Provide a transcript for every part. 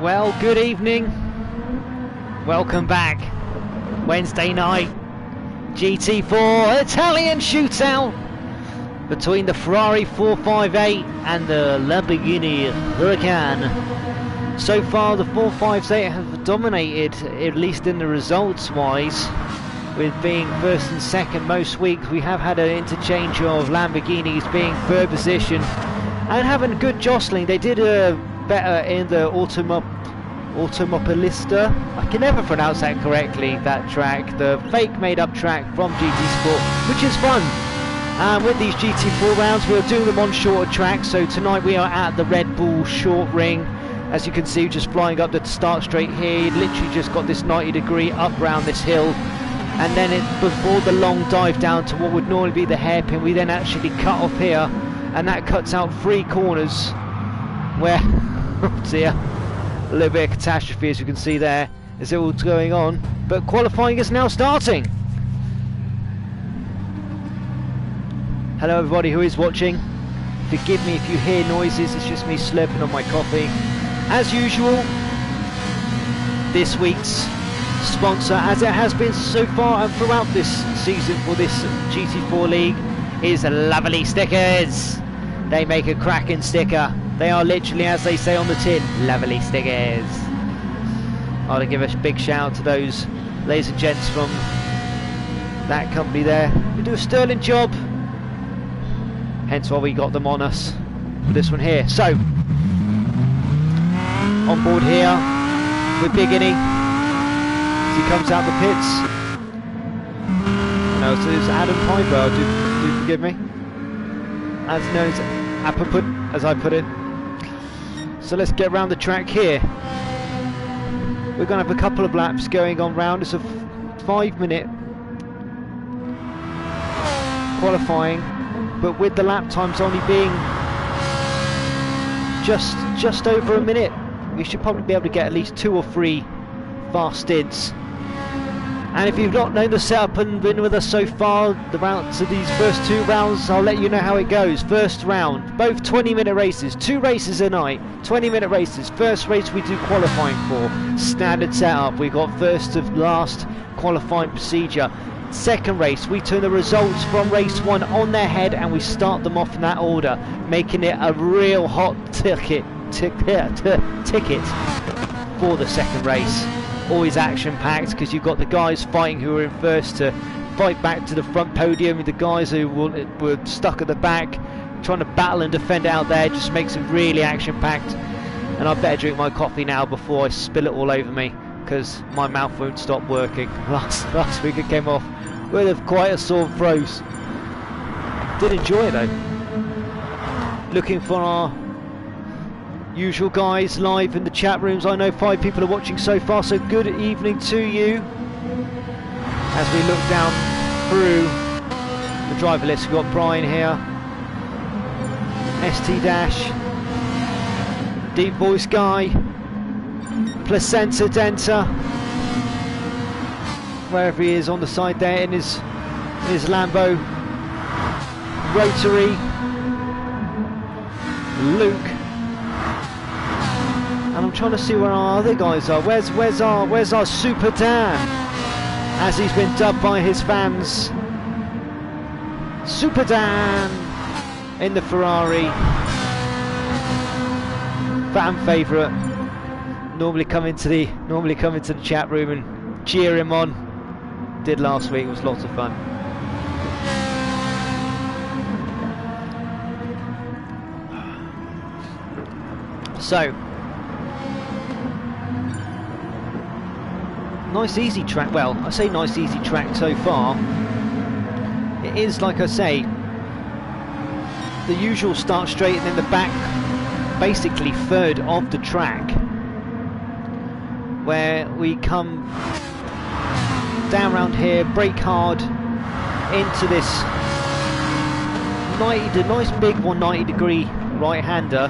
Well, good evening. Welcome back. Wednesday night, GT4 Italian shootout between the Ferrari 458 and the Lamborghini Huracan. So far, the 458 have dominated, at least in the results wise, with being first and second most weeks. We have had an interchange of Lamborghinis being third position and having good jostling. They did better in the Automobilista. I can never pronounce that correctly, that track, the fake made up track from GT Sport, which is fun. With these GT4 rounds, we'll do them on shorter tracks. So tonight we are at the Redbull short ring. As you can see, just flying up the start straight here, literally just got this 90-degree up round this hill, and then before the long dive down to what would normally be the hairpin, we then actually cut off here, and that cuts out 3 corners where oh dear, a little bit of catastrophe, as you can see there, is all going on. But qualifying is now starting. Hello everybody who is watching. Forgive me if you hear noises, it's just me slurping on my coffee. As usual, this week's sponsor, as it has been so far and throughout this season for this GT4 League, is Lovely Stickers. They make a cracking sticker. They are literally, as they say on the tin, lovely stickers. I want to give a big shout out to those ladies and gents from that company there. They do a sterling job. Hence why we got them on us for this one here. So, on board here with Big Inny as he comes out the pits. No, so it's Adam Piper, do forgive me. As known as Apaput, as I put it. So let's get around the track here. We're going to have a couple of laps going on round. It's a 5-minute qualifying, but with the lap times only being just over a minute, we should probably be able to get at least 2 or 3 fast stints. And if you've not known the setup and been with us so far, the rounds of these first 2 rounds, I'll let you know how it goes. First round, both 20-minute races, 2 races a night, 20-minute races. First race we do qualifying for, standard setup. We got first to last qualifying procedure. Second race, we turn the results from race 1 on their head and we start them off in that order, making it a real hot ticket for the second race. Always action-packed because you've got the guys fighting who are in first to fight back to the front podium, the guys who were stuck at the back trying to battle and defend out there. Just makes it really action-packed. And I better drink my coffee now before I spill it all over me, because my mouth won't stop working. Last week it came off with quite a sore throat. Did enjoy it though. Looking for our usual guys live in the chat rooms. I know 5 people are watching so far, so good evening to you. As we look down through the driver list, we've got Brian here, ST Dash, Deep Voice Guy, Placenta Denta, wherever he is on the side there in his Lambo, Rotary, Luke. And I'm trying to see where our other guys are. Where's our Super Dan, as he's been dubbed by his fans? Super Dan in the Ferrari, fan favourite. Normally come into the chat room and cheer him on. Did last week. It was lots of fun. So. Nice easy track. Well, I say nice easy track so far. It is, like I say, the usual start straight and then the back, basically third of the track, where we come down around here, brake hard into this nice big 190-degree right-hander,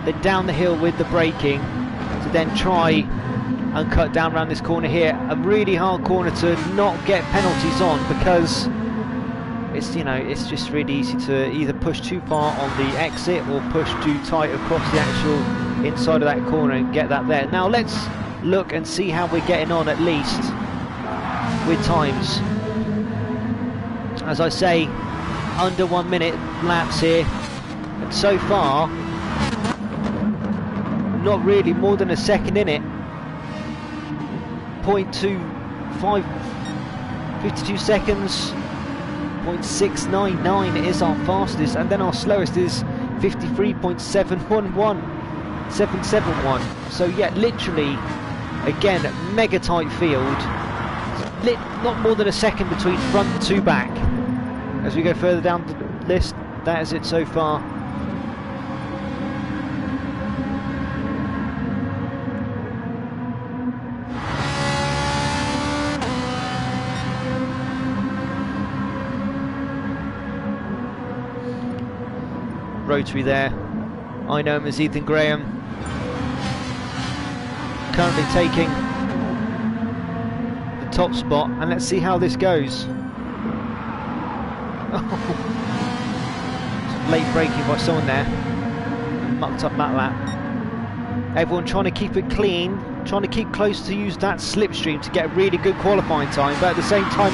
then down the hill with the braking to then try and cut down around this corner here. A really hard corner to not get penalties on, because it's, you know, it's just really easy to either push too far on the exit or push too tight across the actual inside of that corner and get that there. Now let's look and see how we're getting on, at least with times. As I say, under 1 minute laps here, and so far not really more than a second in it. 0.25, 52 seconds. 0.699 is our fastest, and then our slowest is 53.771. So yeah, literally, again, mega tight field. Not more than a second between front to back. As we go further down the list, that is it so far. Rotary there. I know him as Ethan Graham. Currently taking the top spot, and let's see how this goes. Late braking by someone there. Mucked up that lap. Everyone trying to keep it clean, trying to keep close to use that slipstream to get a really good qualifying time, but at the same time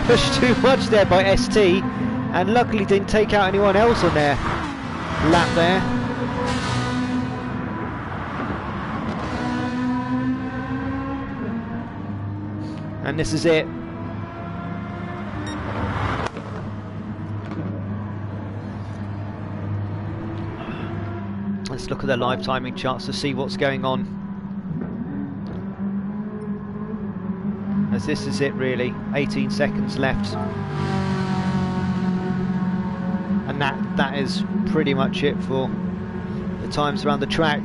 pushed too much there by ST, and luckily didn't take out anyone else on their lap there. And this is it. Let's look at the live timing charts to see what's going on. As this is it really, 18 seconds left. And that is pretty much it for the times around the track.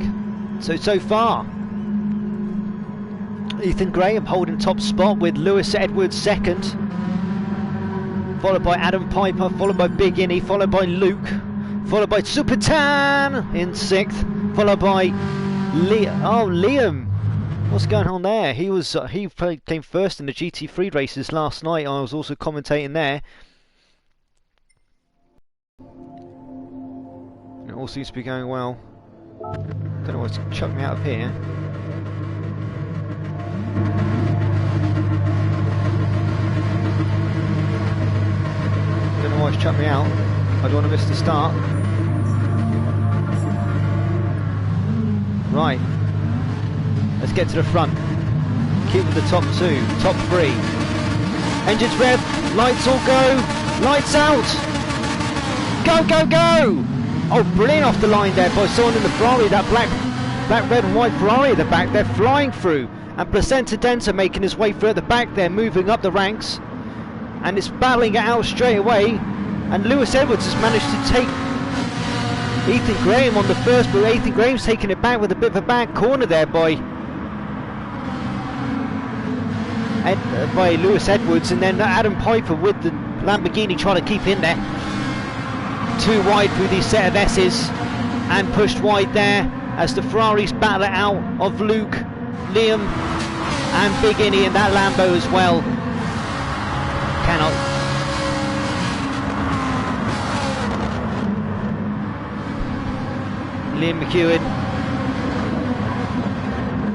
So far, Ethan Graham holding top spot with Lewis Edwards second, followed by Adam Piper, followed by Big Innie, followed by Luke, followed by Super Tan in sixth, followed by Liam. What's going on there? He came first in the GT3 races last night. I was also commentating there. It all seems to be going well. Don't know what's chucked me out of here. Don't know why it's chucked me out. I don't want to miss the start. Right. Let's get to the front. Keep with the top two, top three. Engines rev, lights all go, lights out. Go, go, go! Oh, brilliant off the line there by someone in the Ferrari, that black, red and white Ferrari at the back. They're flying through, and Placenta Denta making his way through at the back there, moving up the ranks, and it's battling it out straight away. And Lewis Edwards has managed to take Ethan Graham on the first, but Ethan Graham's taking it back with a bit of a bad corner there by Lewis Edwards, and then Adam Piper with the Lamborghini trying to keep in there. Too wide through the set of S's, and pushed wide there as the Ferraris battle it out of Luke, Liam and Big Innie in that Lambo as well. Cannot. Liam McEwen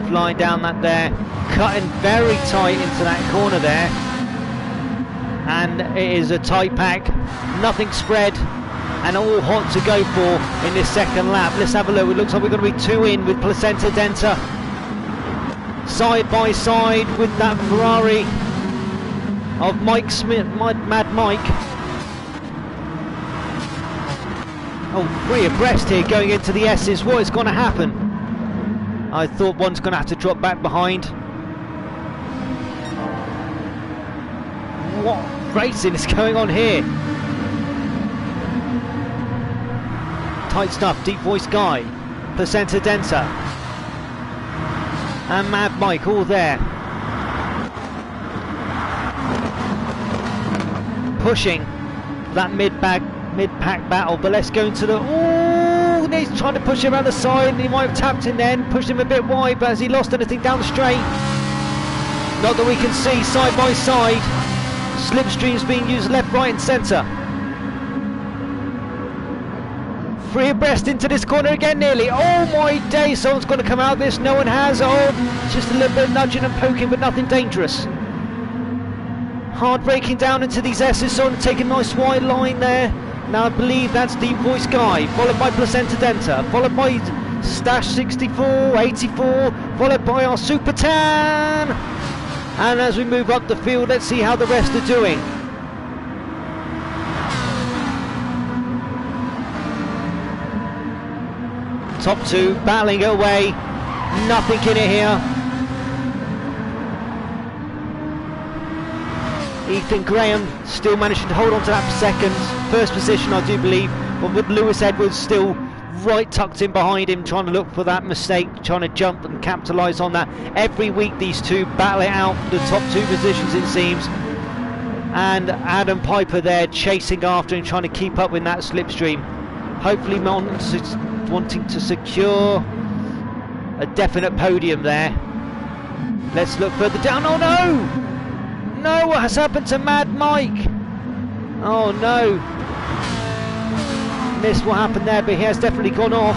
flying down that there, cutting very tight into that corner there, and it is a tight pack, nothing spread, and all hot to go for in this second lap. Let's have a look. It looks like we're going to be two in with Placenta Denta side by side with that Ferrari of Mike Smith, Mad Mike. Oh, three abreast here going into the S's. What is going to happen? I thought one's going to have to drop back behind. What racing is going on here? Tight stuff, Deep Voice Guy, Placenta Denta and Mad Mike all there. Pushing that mid-pack battle, but let's go into the... Oh, he's trying to push him around the side, and he might have tapped in then, pushed him a bit wide, but has he lost anything down the straight? Not that we can see, side by side. Slipstreams being used left, right and centre. Free abreast into this corner again nearly. Oh my day, someone's got to come out of this. No one has. Oh, just a little bit of nudging and poking, but nothing dangerous. Hard braking down into these S's, someone take a nice wide line there. Now I believe that's Deep Voice Guy, followed by Placenta Denta, followed by Stash 64, 84, followed by our Super Tan. And as we move up the field, let's see how the rest are doing. Top two battling away, nothing in it here. Ethan Graham still managing to hold on to that for seconds. First position, I do believe, but with Lewis Edwards still right tucked in behind him, trying to look for that mistake, trying to jump and capitalise on that. Every week these two battle it out, the top two positions it seems. And Adam Piper there chasing after him, trying to keep up with that slipstream. Hopefully wanting to secure a definite podium there. Let's look further down. Oh no! No, what has happened to Mad Mike? Oh no. Missed what happened there, but he has definitely gone off.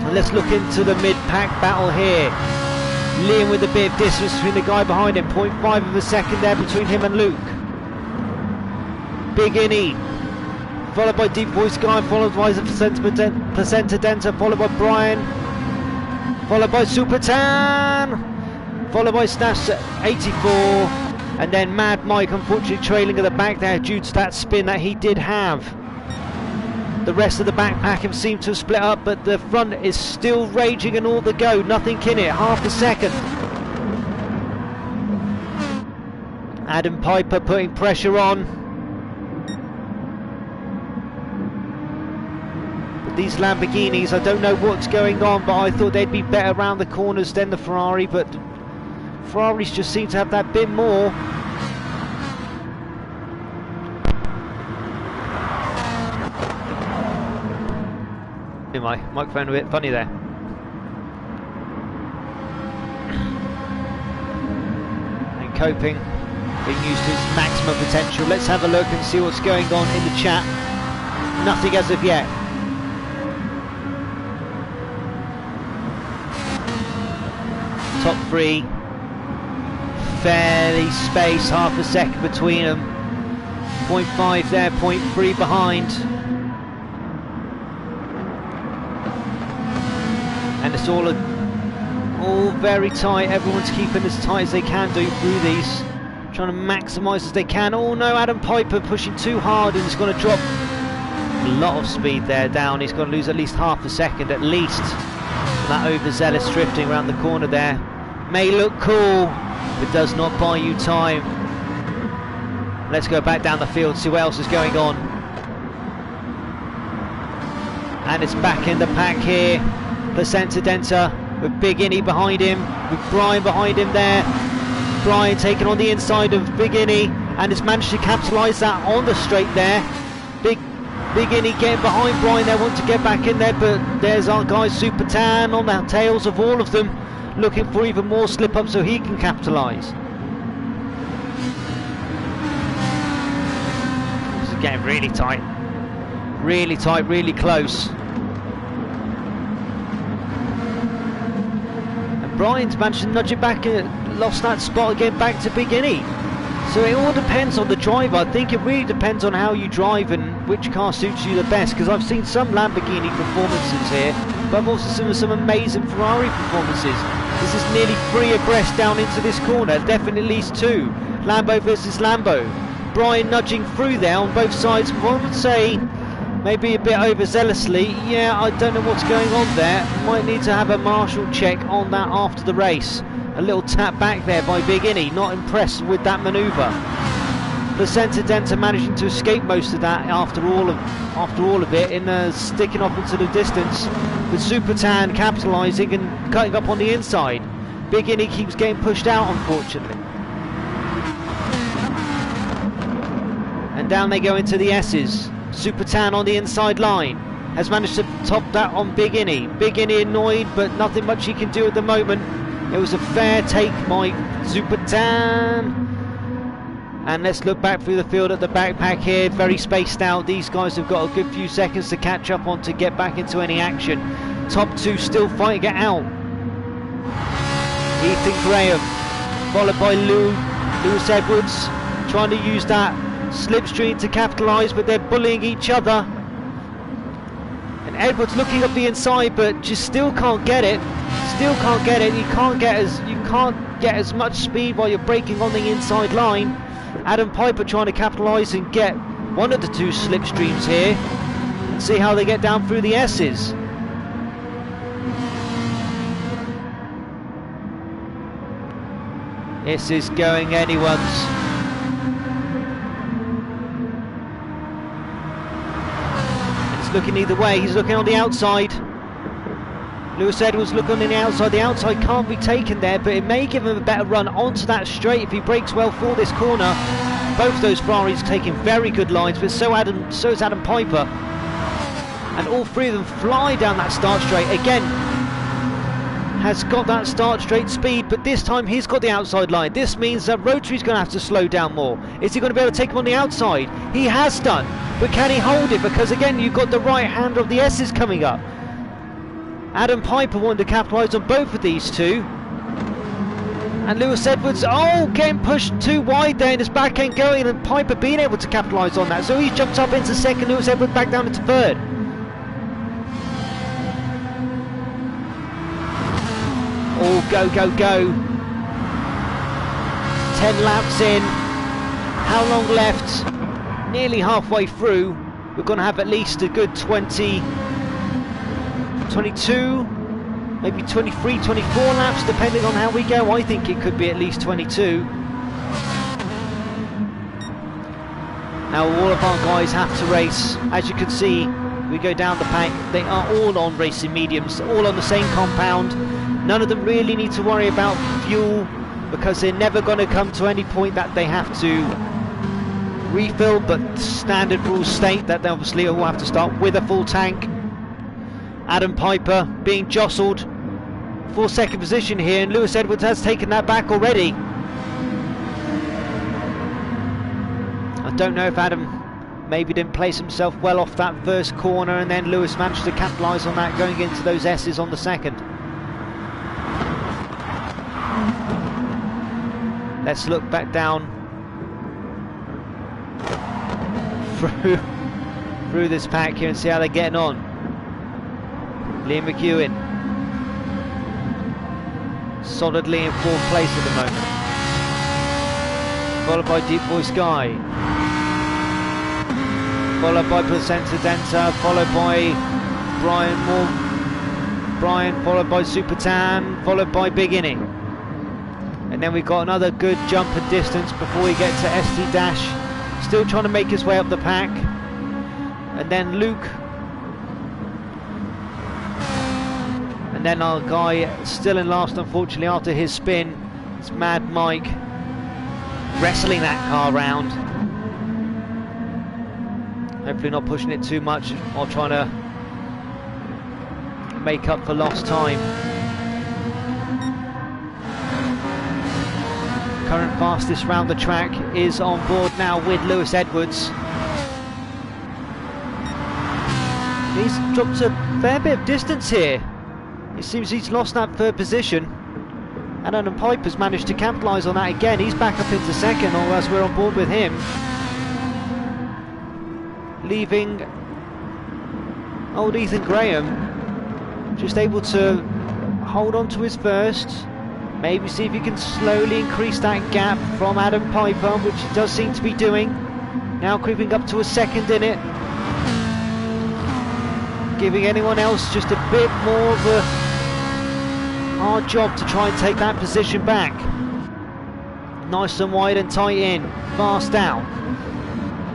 And let's look into the mid-pack battle here. Liam with a bit of distance between the guy behind him. 0.5 of a second there between him and Luke. Big Innie, followed by Deep Voice Guy, followed by Placenta Denta, followed by Brian, followed by Super Tan, followed by Stash 84, and then Mad Mike unfortunately trailing at the back there due to that spin that he did have. The rest of the backpack have seemed to have split up, but the front is still raging and all the go, nothing in it, half a second. Adam Piper putting pressure on. But these Lamborghinis, I don't know what's going on, but I thought they'd be better around the corners than the Ferrari, but Ferraris just seem to have that bit more. My microphone a bit funny there. And coping, being used to its maximum potential. Let's have a look and see what's going on in the chat. Nothing as of yet. Top three, fairly spaced, half a second between them. 0.5 there, 0.3 behind. And it's all very tight. Everyone's keeping as tight as they can do through these, trying to maximise as they can. Oh no, Adam Piper pushing too hard and it's going to drop a lot of speed there down. He's going to lose at least half a second at least. That overzealous drifting around the corner there may look cool, but does not buy you time. Let's go back down the field, see what else is going on. And it's back in the pack here. Placenta Denta with Big Innie behind him, with Brian behind him there. Brian taking on the inside of Big Innie and has managed to capitalise that on the straight there. Big Innie getting behind Brian there, want to get back in there, but there's our guy Super Tan on the tails of all of them, looking for even more slip up so he can capitalise. This is getting really tight, really close. Brian's managed to nudge it back and lost that spot again back to Big Innie. So it all depends on the driver. I think it really depends on how you drive and which car suits you the best, because I've seen some Lamborghini performances here, but I've also seen some amazing Ferrari performances. This is nearly 3 abreast down into this corner, definitely at least 2. Lambo versus Lambo. Brian nudging through there on both sides. One would say maybe a bit overzealously. Yeah, I don't know what's going on there. Might need to have a marshal check on that after the race. A little tap back there by Big Innie. Not impressed with that manoeuvre. Placenta Denta managing to escape most of that after all of it, in sticking off into the distance. With Super Tan capitalising and cutting up on the inside. Big Innie keeps getting pushed out, unfortunately. And down they go into the S's. Super Tan on the inside line has managed to top that on Big Innie. Big Innie annoyed, but nothing much he can do at the moment. It was a fair take by Super Tan. And let's look back through the field at the backpack here, very spaced out. These guys have got a good few seconds to catch up on to get back into any action. Top two still fighting it out. Ethan Graham, followed by Lewis Edwards, trying to use that slipstream to capitalise, but they're bullying each other. And Edwards looking up the inside, but just still can't get it. Still can't get it. You can't get as much speed while you're braking on the inside line. Adam Piper trying to capitalise and get one of the two slipstreams here and see how they get down through the S's. This is going anyone's. It's looking either way. He's looking on the outside. Lewis Edwards looking on the outside. The outside can't be taken there, but it may give him a better run onto that straight if he brakes well for this corner. Both those Ferraris taking very good lines, but so is Adam Piper. And all three of them fly down that start straight. Again, has got that start straight speed, but this time he's got the outside line. This means that Rotary's going to have to slow down more. Is he going to be able to take him on the outside? He has done, but can he hold it? Because again, you've got the right hand of the S's coming up. Adam Piper wanted to capitalise on both of these two. And Lewis Edwards, getting pushed too wide there in his back end going, and Piper being able to capitalise on that. So he's jumped up into second, Lewis Edwards back down into third. Oh, go, go, go. 10 laps in. How long left? Nearly halfway through. We're going to have at least a good 22, maybe 23, 24 laps, depending on how we go. I think it could be at least 22. Now all of our guys have to race. As you can see, we go down the pack. They are all on racing mediums, all on the same compound. None of them really need to worry about fuel, because they're never going to come to any point that they have to refill, but standard rules state that they obviously all have to start with a full tank. Adam Piper being jostled for second position here, and Lewis Edwards has taken that back already. I don't know if Adam maybe didn't place himself well off that first corner, and then Lewis managed to capitalise on that going into those S's on the second. Let's look back down through this pack here and see how they're getting on. Liam McEwen solidly in fourth place at the moment, followed by Deep Boy Sky, followed by Placenta Denta, followed by Brian, followed by Super Tan, followed by Big Innie. And then we've got another good jump and distance before we get to ST Dash, still trying to make his way up the pack. And then Luke. And then our guy still in last, unfortunately, after his spin. It's Mad Mike wrestling that car round. Hopefully not pushing it too much or trying to make up for lost time. Current fastest round the track is on board now with Lewis Edwards. He's dropped a fair bit of distance here. It seems he's lost that third position, and Adam Piper's managed to capitalise on that again. He's back up into second, or else we're on board with him, leaving old Ethan Graham just able to hold on to his first. Maybe see if he can slowly increase that gap from Adam Piper, which he does seem to be doing. Now creeping up to a second in it. Giving anyone else just a bit more of a hard job to try and take that position back. Nice and wide and tight in, fast out.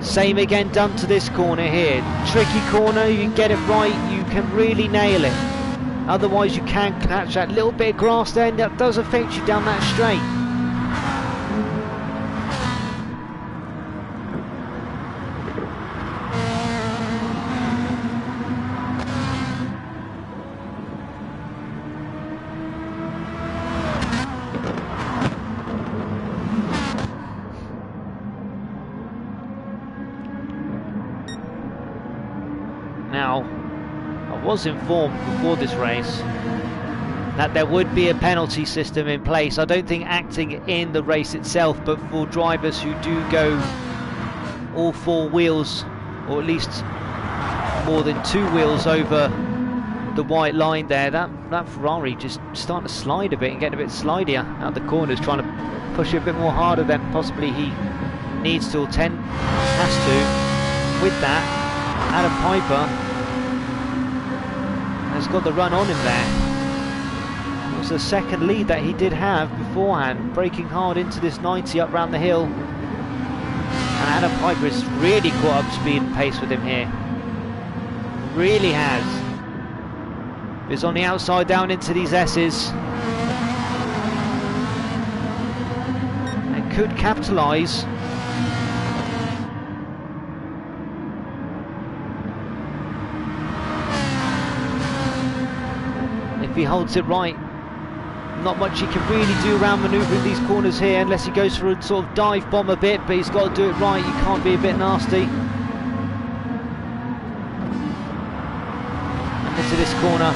Same again done to this corner here. Tricky corner, you can get it right, you can really nail it. Otherwise you can catch that little bit of grass there, and that does affect you down that straight. was informed before this race that there would be a penalty system in place. I don't think acting in the race itself, but for drivers who do go all four wheels, or at least more than two wheels over the white line there. That Ferrari just starting to slide a bit and getting a bit slidier out the corners, trying to push it a bit more harder than possibly he needs to, or has to. With that, Adam Piper has got the run on him there. It was the second lead that he did have beforehand, braking hard into this 90 up round the hill. And Adam Piper has really caught up speed and pace with him here. Really has. He's on the outside down into these S's. And could capitalise. If he holds it right. Not much he can really do around manoeuvring these corners here, unless he goes for a sort of dive bomb a bit, but he's got to do it right. You can't be a bit nasty. And into this corner.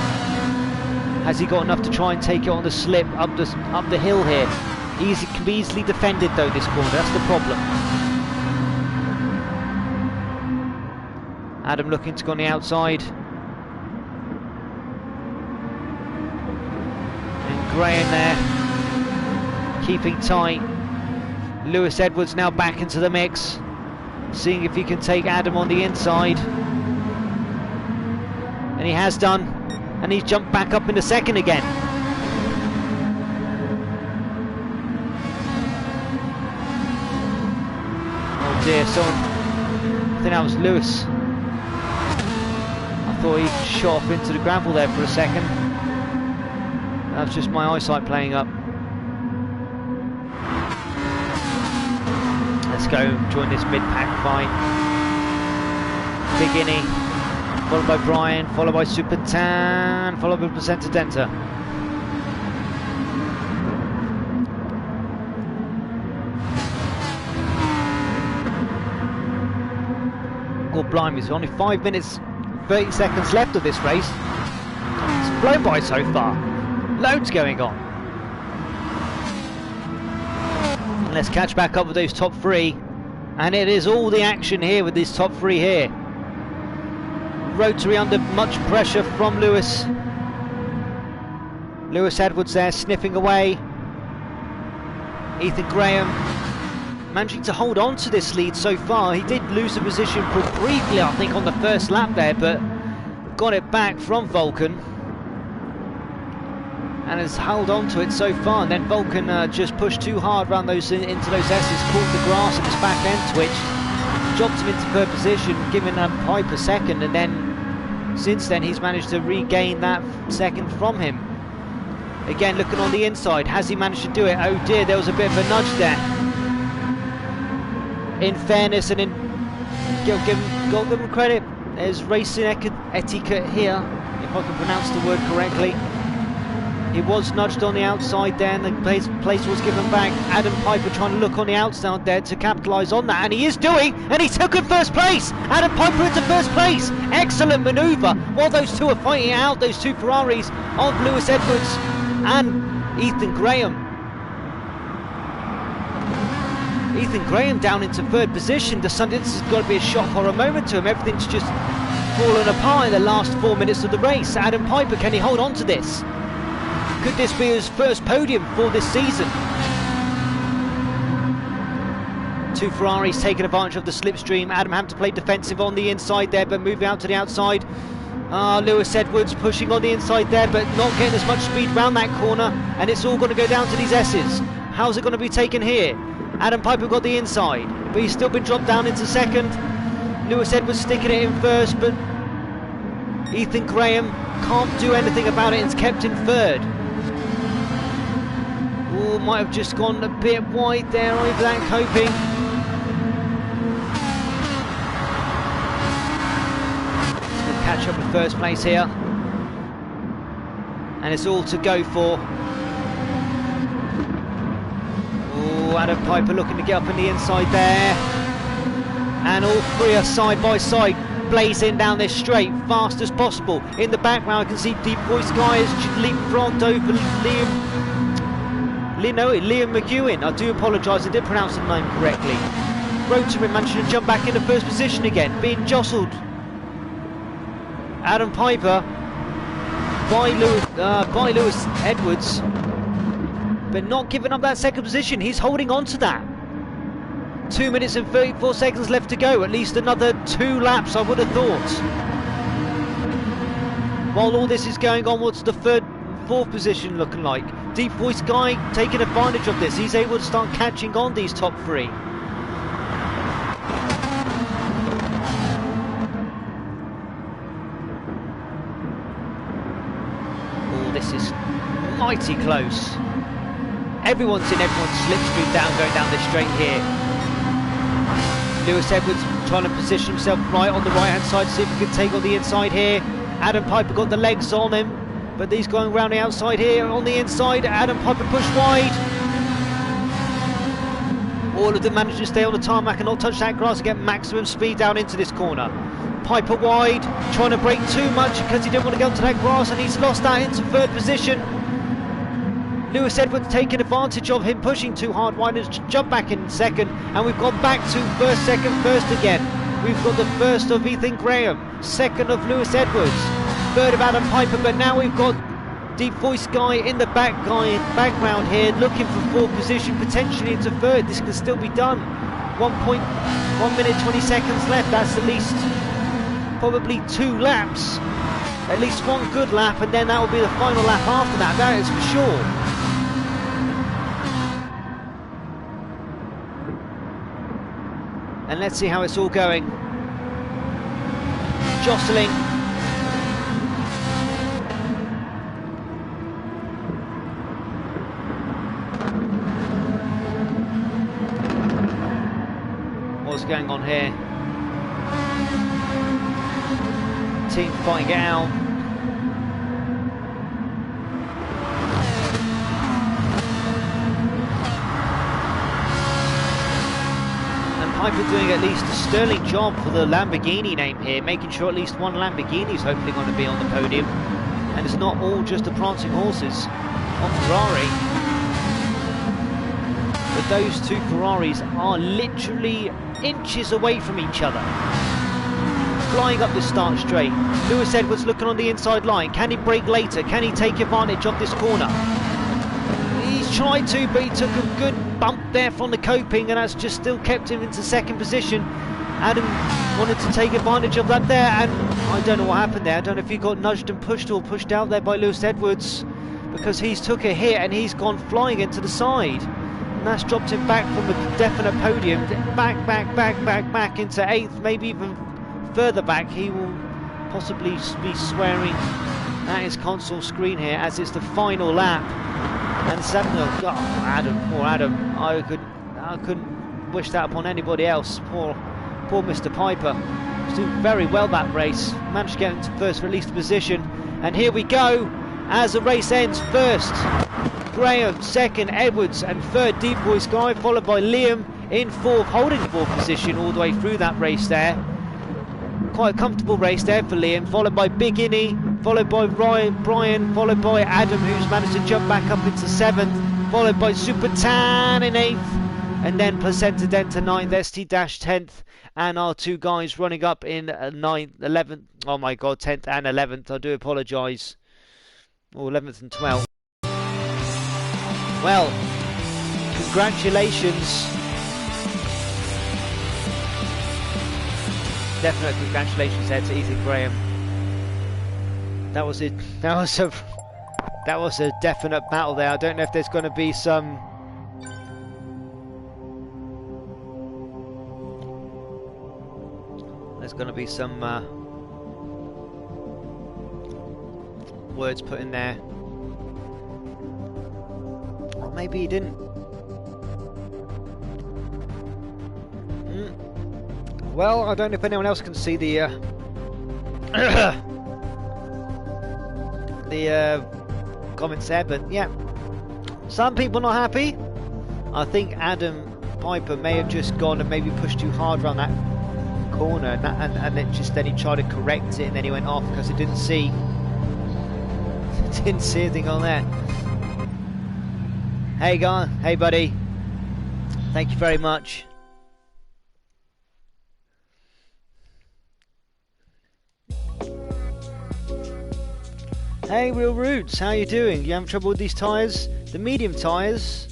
Has he got enough to try and take it on the slip up the hill here? He can be easily defended though, this corner. That's the problem. Adam looking to go on the outside. Graham there, keeping tight. Lewis Edwards now back into the mix, seeing if he can take Adam on the inside. And he has done, and he's jumped back up into second again. Oh dear, someone, I think that was Lewis. I thought he shot off into the gravel there for a second. That was just my eyesight playing up. Let's go join this mid-pack fight. Big Innie, followed by Brian, followed by Super Tan, followed by Placenta Denta. God blimey, there's only 5 minutes 30 seconds left of this race. It's blown by so far. Loads going on. And let's catch back up with those top three. And it is all the action here with these top three here. Rotary under much pressure from Lewis. Lewis Edwards there sniffing away. Ethan Graham managing to hold on to this lead so far. He did lose the position briefly, I think, on the first lap there, but got it back from Vulcan. And has held on to it so far, and then Vulcan just pushed too hard around those into those S's, caught the grass and his back end twitched, dropped him into third position, giving Piper second, and then since then he's managed to regain that second from him. Again, looking on the inside, has he managed to do it? Oh dear, there was a bit of a nudge there. In fairness, and got to give him credit, there's racing etiquette here, if I can pronounce the word correctly. He was nudged on the outside there, and the place was given back. Adam Piper trying to look on the outside there to capitalise on that, and he is doing, and he took in first place. Adam Piper into first place. Excellent manoeuvre while those two are fighting out, those two Ferraris of Lewis Edwards and Ethan Graham. Ethan Graham down into third position. This has got to be a shock horror moment to him. Everything's just fallen apart in the last 4 minutes of the race. Adam Piper, can he hold on to this? Could this be his first podium for this season? Two Ferraris taking advantage of the slipstream. Adam having to play defensive on the inside there, but moving out to the outside. Lewis Edwards pushing on the inside there, but not getting as much speed around that corner, and it's all going to go down to these S's. How's it going to be taken here? Adam Piper got the inside, but he's still been dropped down into second. Lewis Edwards sticking it in first, but Ethan Graham can't do anything about it. It's kept in third. Oh, might have just gone a bit wide there over that coping. He'll catch up with first place here. And it's all to go for. Oh, Adam Piper looking to get up in the inside there. And all three are side by side. blazing down this straight, fast as possible. In the background, I can see Deep Voice Guy has leapfrogged over Liam McEwen. I do apologise, I did pronounce the name correctly. Rotorin managed to jump back into first position again, being jostled. Adam Piper by Lewis Edwards, but not giving up that second position. He's holding on to that. 2 minutes and 34 seconds left to go. At least another 2 laps, I would have thought. While all this is going on, what's the fourth position looking like? Deep Voice Guy taking advantage of this. He's able to start catching on these top 3. Oh, this is mighty close. Everyone's in everyone's slipstream down, going down this straight here. Lewis Edwards trying to position himself right on the right hand side, see if he can take on the inside here. Adam Piper got the legs on him, but he's going around the outside here. On the inside, Adam Piper pushed wide. All of them managed to stay on the tarmac and not touch that grass and get maximum speed down into this corner. Piper wide, trying to brake too much because he didn't want to go onto that grass, and he's lost that into third position. Lewis Edwards taking advantage of him pushing too hard wide and jumped back in second, and we've gone back to first, second, first again. We've got the first of Ethan Graham, second of Lewis Edwards, third of Adam Piper, but now we've got Deep Voice Guy in the background here, looking for fourth position, potentially into third. This can still be done. 1 minute 20 seconds left. That's at least probably 2 laps. At least 1 good lap, and then that will be the final lap after that. That is for sure. And let's see how it's all going. Jostling. What's going on here? Team fighting it out. Piper doing at least a sterling job for the Lamborghini name here, making sure at least one Lamborghini is hopefully going to be on the podium, and it's not all just the prancing horses on Ferrari. But those 2 Ferraris are literally inches away from each other, flying up the start straight. Lewis Edwards looking on the inside line. Can he brake later? Can he take advantage of this corner? He's tried to, but he took a good bump there from the coping, and that's just still kept him into second position. Adam wanted to take advantage of that there, and I don't know what happened there. I don't know if he got nudged and pushed or pushed out there by Lewis Edwards, because he's took a hit and he's gone flying into the side, and that's dropped him back from a definite podium, back into 8th, maybe even further back. He will possibly be swearing at his console screen here as it's the final lap. And 7, oh God, poor Adam. I couldn't wish that upon anybody else. Poor Mr. Piper. He's doing very well that race. Managed to get into first for at least a position. And here we go as the race ends. First, Graham, second, Edwards, and third, Deep Voice Guy, followed by Liam in fourth, holding the fourth position all the way through that race there. Quite a comfortable race there for Liam, followed by Big Innie, followed by Brian, followed by Adam, who's managed to jump back up into 7th, followed by Super Tan in 8th, and then Placenta Denta 9th, ST-10th, and our 2 guys running up in 9th, 11th, oh my god, 10th and 11th, I do apologise, or 11th and 12th. Well, congratulations. Definite congratulations there to Ethan Graham. That was a definite battle there. I don't know if there's going to be some words put in there, or maybe he didn't. Well, I don't know if anyone else can see the comments there, but yeah, some people not happy. I think Adam Piper may have just gone and maybe pushed too hard around that corner, and then he tried to correct it, and then he went off because he didn't see anything on there. Hey guy, hey buddy, thank you very much. Hey Real Roots, how you doing? You having trouble with these tyres? The medium tyres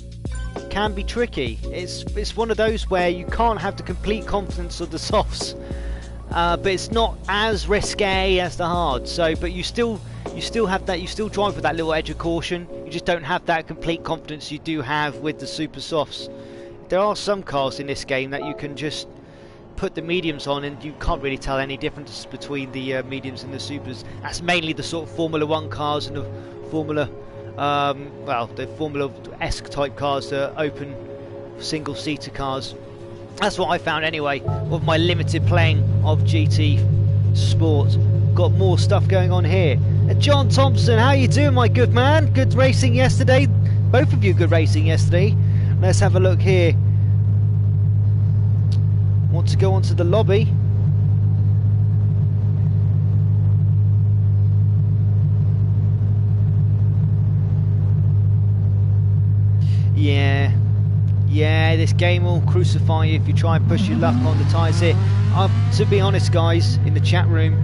can be tricky. It's one of those where you can't have the complete confidence of the softs, but it's not as risque as the hard. So, but you still have that. You still drive with that little edge of caution. You just don't have that complete confidence you do have with the super softs. There are some cars in this game that you can just put the mediums on and you can't really tell any difference between the mediums and the supers. That's mainly the sort of Formula 1 cars and the Formula the Formula-esque type cars, the open single-seater cars. That's what I found anyway with my limited playing of GT Sport. Got more stuff going on here. John Thompson, how you doing, my good man? Good racing yesterday. Both of you good racing yesterday. Let's have a look here. Want to go onto the lobby. Yeah, this game will crucify you if you try and push your luck on the tyres here. To be honest, guys, in the chat room,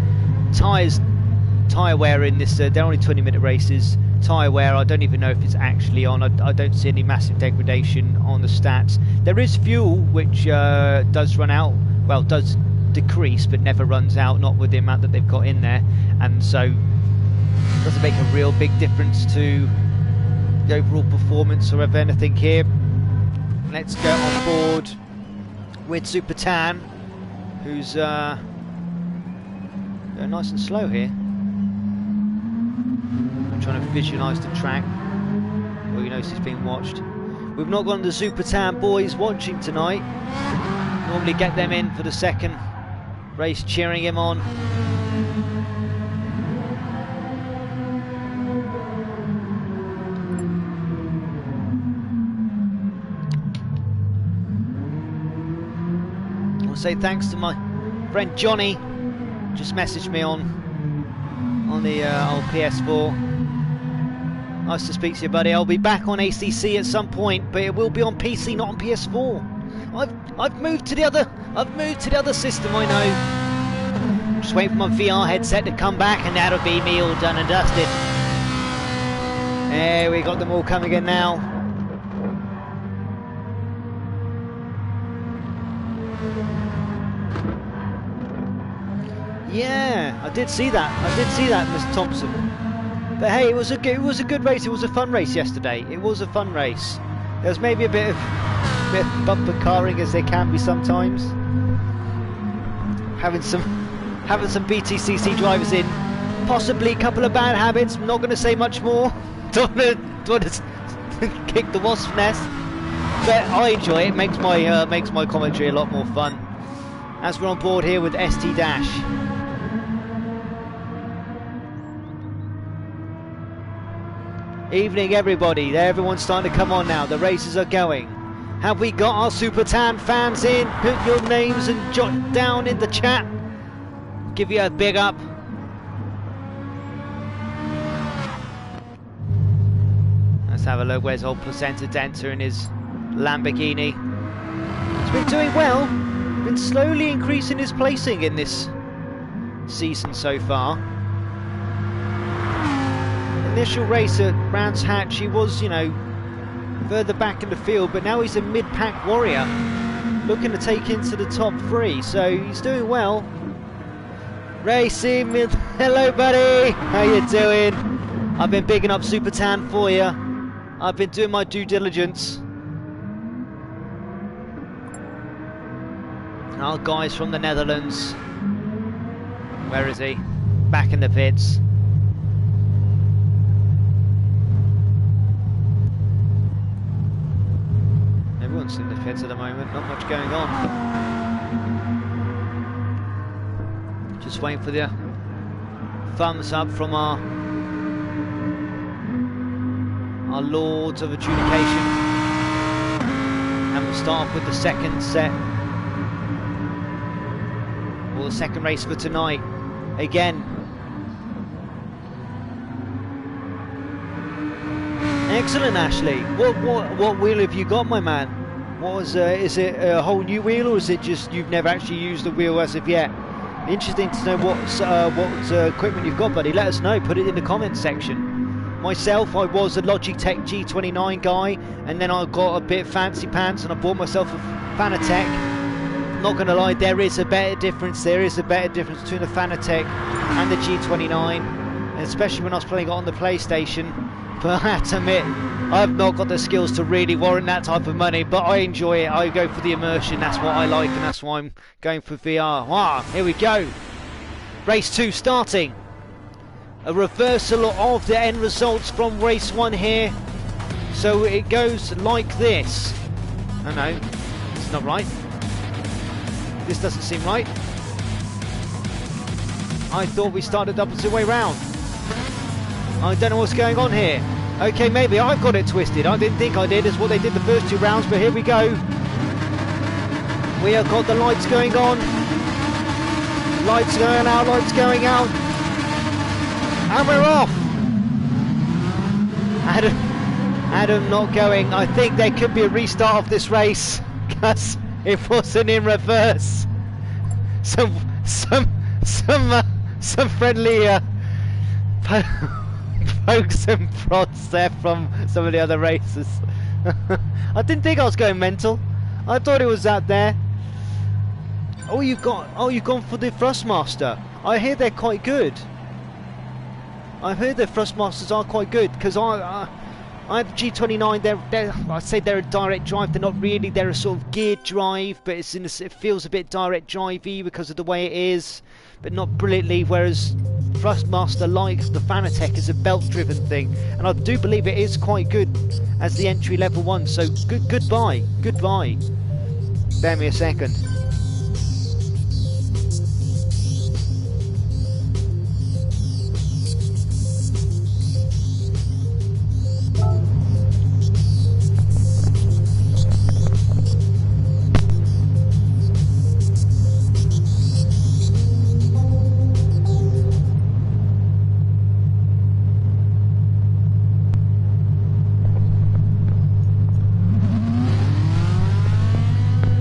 tyre wear in this, they're only 20-minute races. Tyre wear, I don't even know if it's actually on. I don't see any massive degradation on the stats. There is fuel, which does run out, well, does decrease, but never runs out, not with the amount that they've got in there. And so, it doesn't make a real big difference to the overall performance or of anything here. Let's go on board with Super Tan, who's going nice and slow here. I'm trying to visualise the track. Well, you notice he's being watched. We've not got the Super Tan boys watching tonight. Normally get them in for the second race, cheering him on. I'll say thanks to my friend Johnny. Just messaged me on the old PS4. Nice to speak to you, buddy. I'll be back on ACC at some point, but it will be on PC, not on PS4. I've moved to the other system, I know. Just waiting for my VR headset to come back, and that'll be me all done and dusted. There, we got them all coming in now. Yeah, I did see that, Mr. Thompson. But hey, it was a good race. It was a fun race yesterday. It was a fun race. There was maybe a bit of bumper carring, as there can be sometimes. Having some BTCC drivers in, possibly a couple of bad habits. I'm not going to say much more. Don't want to kick the wasp's nest. But I enjoy it. It makes my commentary a lot more fun. As we're on board here with ST Dash. Evening, everybody. Everyone's starting to come on now. The races are going. Have we got our Super Tan fans in? Put your names and jot down in the chat. Give you a big up. Let's have a look. Where's old Placenta Denter in his Lamborghini? He's been doing well. Been slowly increasing his placing in this season so far. Initial race at Brands Hatch, he was, you know, further back in the field, but now he's a mid-pack warrior, looking to take into the top 3, so he's doing well. Racing with, hello buddy, how you doing? I've been bigging up Super Tan for you. I've been doing my due diligence. Our guys from the Netherlands. Where is he? Back in the pits. Everyone's in the pits at the moment, not much going on. Just waiting for the thumbs up from our lords of adjudication. And we'll start off with the second set. the second race for tonight. Again. Excellent, Ashley. What wheel have you got, my man? What was is it a whole new wheel, or is it just you've never actually used the wheel as of yet? Interesting to know what equipment you've got, buddy. Let us know. Put it in the comments section. Myself, I was a Logitech G29 guy, and then I got a bit fancy pants and I bought myself a Fanatec. Not gonna lie, there is a better difference. There is a better difference between the Fanatec and the G29, and especially when I was playing it on the PlayStation. But I have to admit, I've not got the skills to really warrant that type of money, but I enjoy it. I go for the immersion. That's what I like, and that's why I'm going for VR. Wow, here we go. Race 2 starting. A reversal of the end results from race 1 here. So it goes like this. Oh no, it's not right. This doesn't seem right. I thought we started the opposite way round. I don't know what's going on here. Okay, maybe I've got it twisted. I didn't think I did. It's what they did the first 2 rounds, but here we go. We have got the lights going on. Lights going out, lights going out. And we're off! Adam not going. I think there could be a restart of this race, because it wasn't in reverse. Some friendly pokes and prods there from some of the other races. I didn't think I was going mental. I thought it was out there. Oh, you've gone for the Thrustmaster. I hear they're quite good. I've heard the Thrustmasters are quite good, because I have the G29. I'd say they're a direct drive. They're not really. They're a sort of geared drive, but it feels a bit direct drivey because of the way it is, but not brilliantly. Whereas Thrustmaster, like the Fanatec, is a belt-driven thing, and I do believe it is quite good as the entry level one. So goodbye. Bear me a second.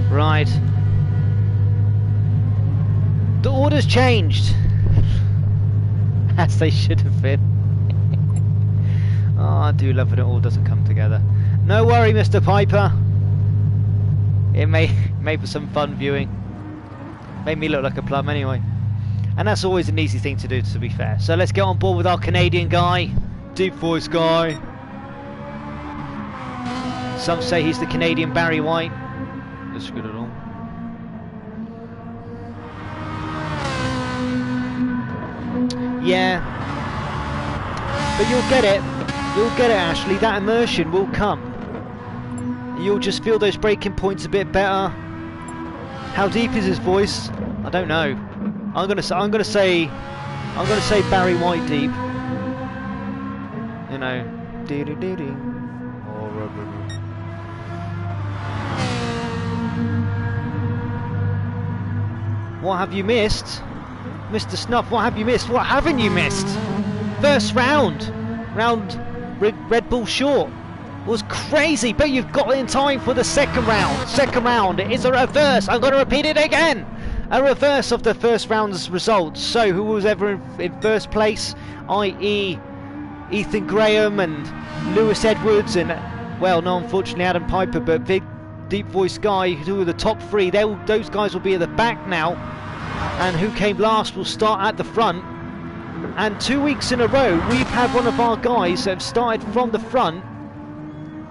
Right. The order's changed. As they should have been. Oh, I do love when it all doesn't come together. No worry, Mr. Piper. It made for some fun viewing. Made me look like a plum anyway. And that's always an easy thing to do, to be fair. So let's get on board with our Canadian guy. Deep voice guy. Some say he's the Canadian Barry White. That's good at all. Yeah, but you'll get it, Ashley. That immersion will come. You'll just feel those braking points a bit better. How deep is his voice? I don't know. I'm gonna say Barry White deep. You know, dee dee dee dee. What have you missed? Mr. Snuff, what have you missed? What haven't you missed? First round Redbull short was crazy, but you've got in time for the second round. Second round, it is a reverse. I'm going to repeat it again. A reverse of the first round's results. So who was ever in first place, i.e. Ethan Graham and Lewis Edwards and, well, no, unfortunately Adam Piper, but big deep voice guy, who were the top 3, those guys will be at the back now, and who came last will start at the front. And 2 weeks in a row we've had one of our guys that have started from the front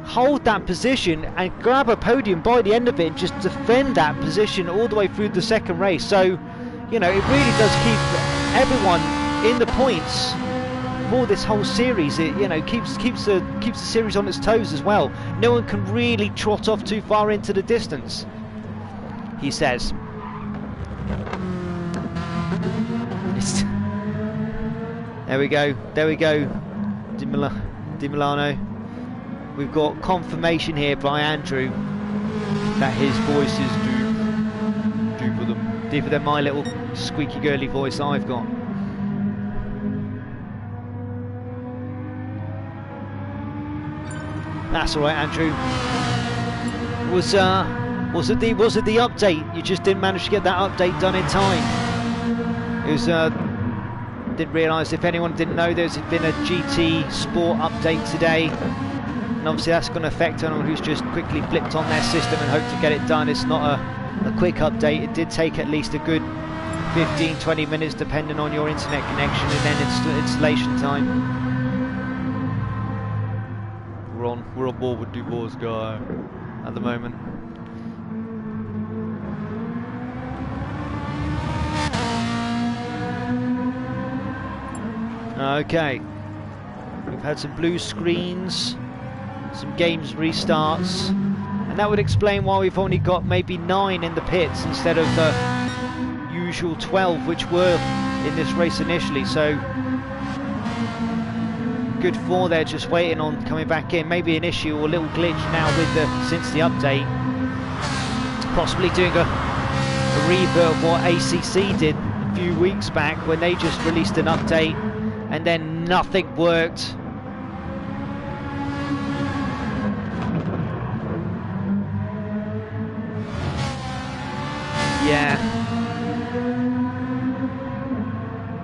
hold that position and grab a podium by the end of it and just defend that position all the way through the second race. So, you know, it really does keep everyone in the points for this whole series. It, you know, keeps the series on its toes as well. No one can really trot off too far into the distance, he says. There we go, Di Milano. We've got confirmation here by Andrew that his voice is due for them. Deeper than my little squeaky girly voice I've got. That's all right, Andrew. Was it the update? You just didn't manage to get that update done in time. It was didn't realise, if anyone didn't know, there's been a GT Sport update today, and obviously that's going to affect anyone who's just quickly flipped on their system and hope to get it done. It's not a quick update. It did take at least a good 15-20 minutes depending on your internet connection and then installation time. We're on board with Dubois guy at the moment. Okay, we've had some blue screens, some games restarts, and that would explain why we've only got maybe 9 in the pits instead of the usual 12 which were in this race initially. So good 4 there, just waiting on coming back in. Maybe an issue or a little glitch now with since the update, possibly doing a revert of what ACC did a few weeks back when they just released an update and then nothing worked. Yeah,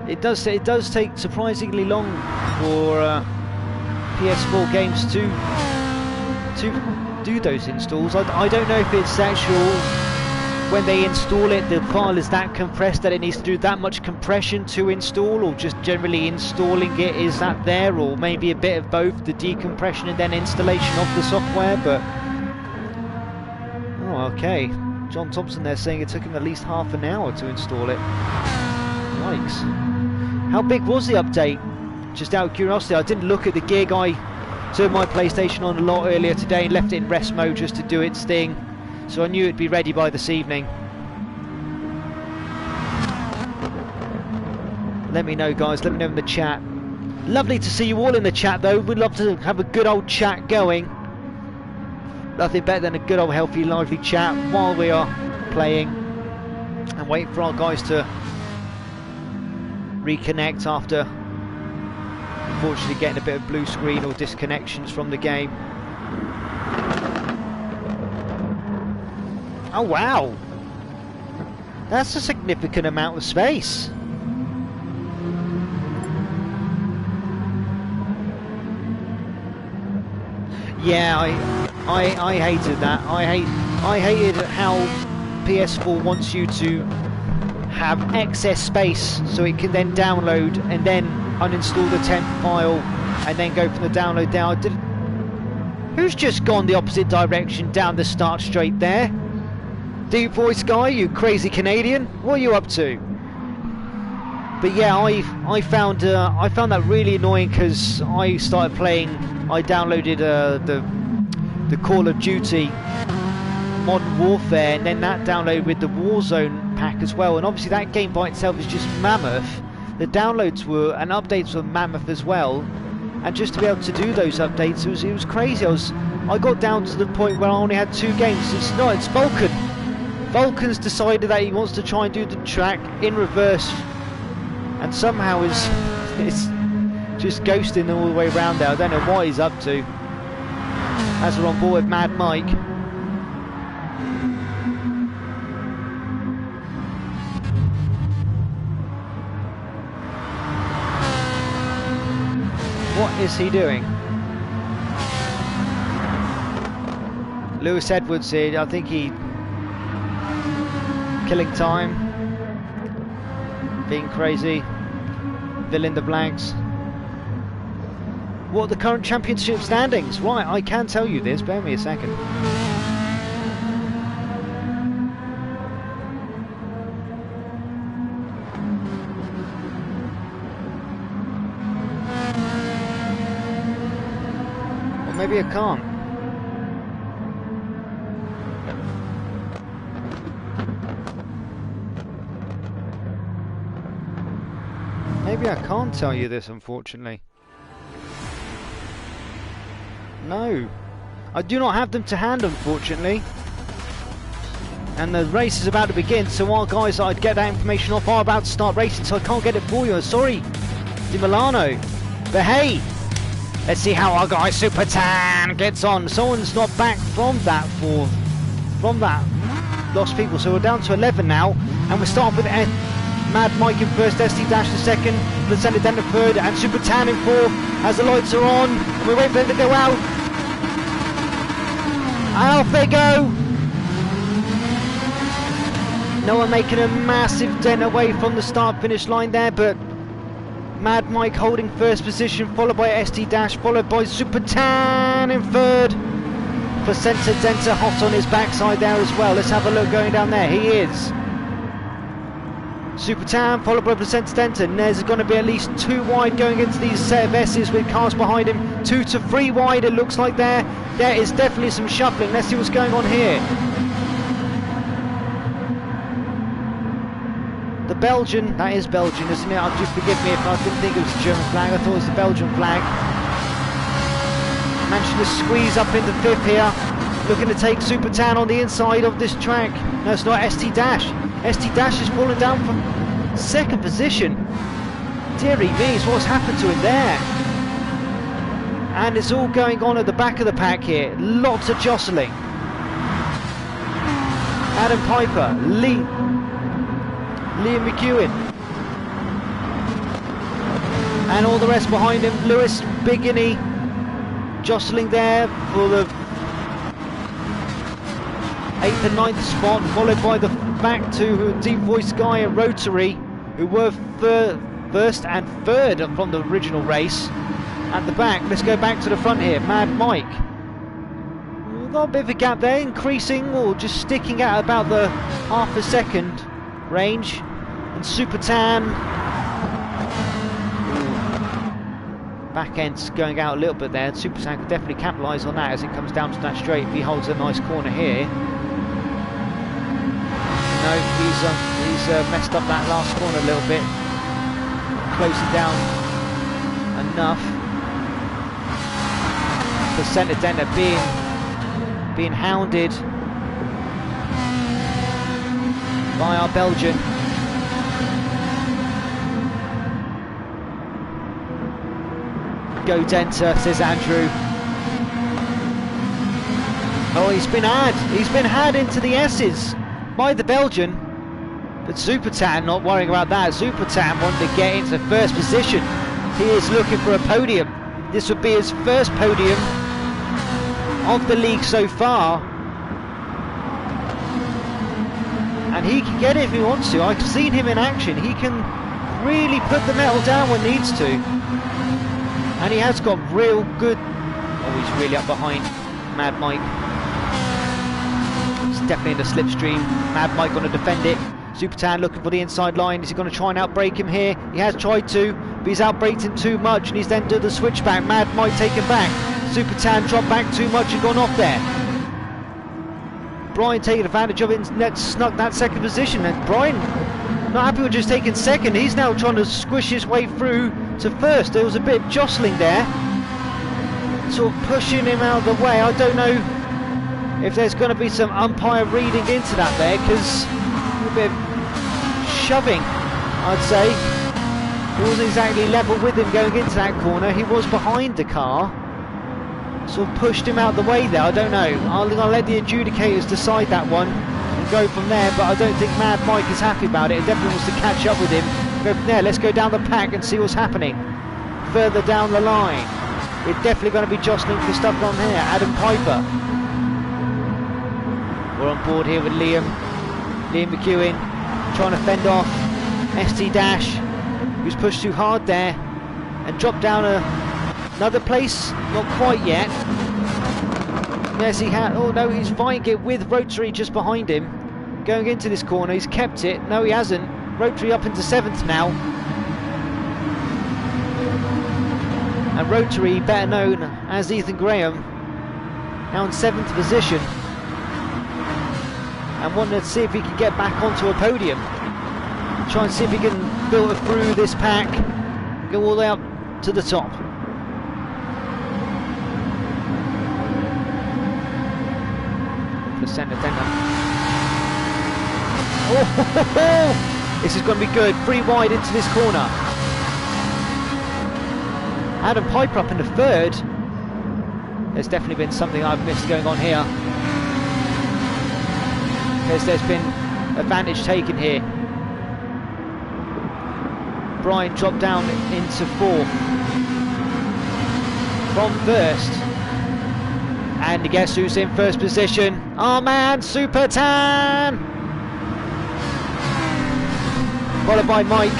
it does take surprisingly long for PS4 games to do those installs. I don't know if it's actual, when they install it, the file is that compressed that it needs to do that much compression to install, or just generally installing it is that there, or maybe a bit of both, the decompression and then installation of the software. But oh, okay, John Thompson there saying it took him at least half an hour to install it. Yikes. How big was the update? Just out of curiosity, I didn't look at the gig. I turned my PlayStation on a lot earlier today and left it in rest mode just to do its thing, so I knew it'd be ready by this evening. Let me know, guys, let me know in the chat. Lovely to see you all in the chat though. We'd love to have a good old chat going. Nothing better than a good old healthy lively chat while we are playing and wait for our guys to reconnect after unfortunately getting a bit of blue screen or disconnections from the game. Oh wow, that's a significant amount of space. Yeah, I hated that. I hated how PS4 wants you to have excess space so it can then download and then uninstall the temp file and then go from the download down. Who's just gone the opposite direction down the start straight there? Deep voice guy, you crazy Canadian, what are you up to? But yeah, I found that really annoying, because I started playing. I downloaded the Call of Duty Modern Warfare, and then that downloaded with the Warzone pack as well. And obviously that game by itself is just mammoth. The downloads were and updates were mammoth as well. And just to be able to do those updates, it was crazy. I got down to the point where I only had 2 games. It's Vulcan. Vulcan's decided that he wants to try and do the track in reverse, and somehow it's just ghosting all the way around there. I don't know what he's up to. As we're on board with Mad Mike. What is he doing? Lewis Edwards here, I think he killing time, being crazy, fill in the blanks. What are the current championship standings? Right, I can tell you this, bear me a second. Or maybe I can't. Maybe I can't tell you this, unfortunately. No, I do not have them to hand, unfortunately. And the race is about to begin, so our guys that I'd get that information off are about to start racing, so I can't get it for you. Sorry, Di Milano. But hey, let's see how our guy Super Tan gets on. Someone's not back from that lost people, so we're down to 11 now, and we're starting with Mad Mike in first, ST Dash in second, Placenta Den in third, and Super Tan in fourth as the lights are on, and we're waiting for them to go out. And off they go! No one making a massive dent away from the start-finish line there, but Mad Mike holding first position, followed by ST Dash, followed by Super Tan in third. Placenta Denta hot on his backside there as well. Let's have a look going down there. He is. Super Tan followed by Placenta Denta. And there's going to be at least 2 wide going into these set of S's with cars behind him. 2 to 3 wide it looks like there. There is definitely some shuffling. Let's see what's going on here. The Belgian, that is Belgian, isn't it? Just forgive me if I didn't think it was the German flag. I thought it was the Belgian flag. Managed to squeeze up into 5th here, looking to take Super Tan on the inside of this track. No, it's not ST Dash. ST Dash is falling down from 2nd position. Deary me, what's happened to him there? And it's all going on at the back of the pack here. Lots of jostling. Adam Piper, Liam McEwen, and all the rest behind him. Lewis Biggini jostling there for the 8th and 9th spot, followed by the back to Deep Voice Guy and Rotary, who were first and 3rd from the original race. At the back, let's go back to the front here. Mad Mike, got a bit of a gap there, increasing or just sticking at about the half a second range. And Super Tan, back end's going out a little bit there, and Super Tan could definitely capitalise on that as it comes down to that straight if he holds a nice corner here. No, he's messed up that last corner a little bit, closing down enough. Placenta Denta being hounded by our Belgian. Go Denta, says Andrew. Oh, he's been had into the S's by the Belgian, but Super Tan not worrying about that. Super Tan wanted to get into first position. He is looking for a podium. This would be his first podium of the league so far, and he can get it if he wants to. I've seen him in action. He can really put the metal down when needs to, and he has got real good. Oh, he's really up behind Mad Mike. It's definitely in the slipstream. Mad Mike going to defend it. Super Tan looking for the inside line. Is he going to try and outbrake him here? He has tried to, but he's outbraked him too much, and he's then done the switchback. Mad Mike taken back. Super Tan dropped back too much and gone off there. Brian taking advantage of it and snuck that 2nd position, and Brian not happy with just taking 2nd. He's now trying to squish his way through to 1st. There was a bit of jostling there, sort of pushing him out of the way. I don't know if there's going to be some umpire reading into that there, because a bit of shoving, I'd say. It wasn't exactly level with him going into that corner. He was behind the car, sort of pushed him out the way there. I don't know. I'll let the adjudicators decide that one and go from there, but I don't think Mad Mike is happy about it. It definitely wants to catch up with him. Go from there. Let's go down the pack and see what's happening further down the line. We're definitely going to be jostling for stuff on here. Adam Piper, we're on board here with Liam McEwen, trying to fend off ST Dash, who's pushed too hard there and dropped down another place. Not quite yet. Yes, he had. Oh no, he's fighting it with Rotary just behind him, going into this corner. He's kept it. No, he hasn't. Rotary up into 7th now, and Rotary, better known as Ethan Graham, now in 7th position, and wanting to see if he can get back onto a podium. Try and see if he can filter through this pack, go all the way up to the top. Placenta Denta Oh, this is going to be good. 3 wide into this corner. Adam Piper up in the 3rd. There's definitely been something I've missed going on here. Because there's been advantage taken here. Brian dropped down into 4th from 1st. And guess who's in 1st position? Our man, Super Tan! Followed by Mike,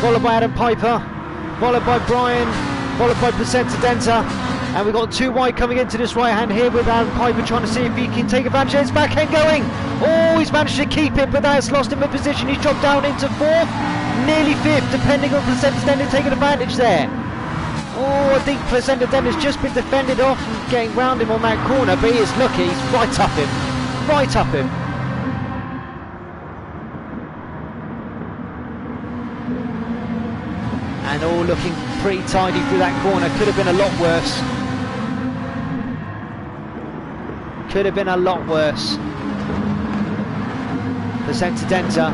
followed by Adam Piper, followed by Brian, followed by Placenta. And we've got 2 wide coming into this right hand here with Adam Piper trying to see if he can take advantage. It's back end going. Oh, he's managed to keep it, but that's lost him a position. He's dropped down into 4th, nearly 5th, depending on Placenta taking advantage there. Oh, I think Placenta has just been defended off and getting round him on that corner, but he is lucky. He's right up him. Right up him. And all looking pretty tidy through that corner. Could have been a lot worse. Could have been a lot worse. Placenta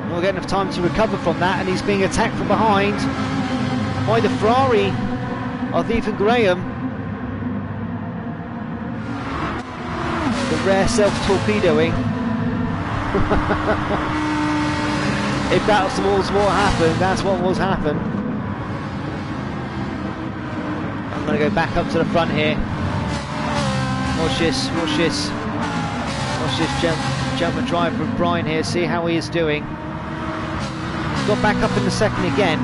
not getting enough time to recover from that, and he's being attacked from behind by the Ferrari of Ethan Graham. The rare self-torpedoing. If that was what happened, that's what was happened. I'm going to go back up to the front here. Watch this gentleman driver of Brian here, see how he is doing. He's got back up in the 2nd again.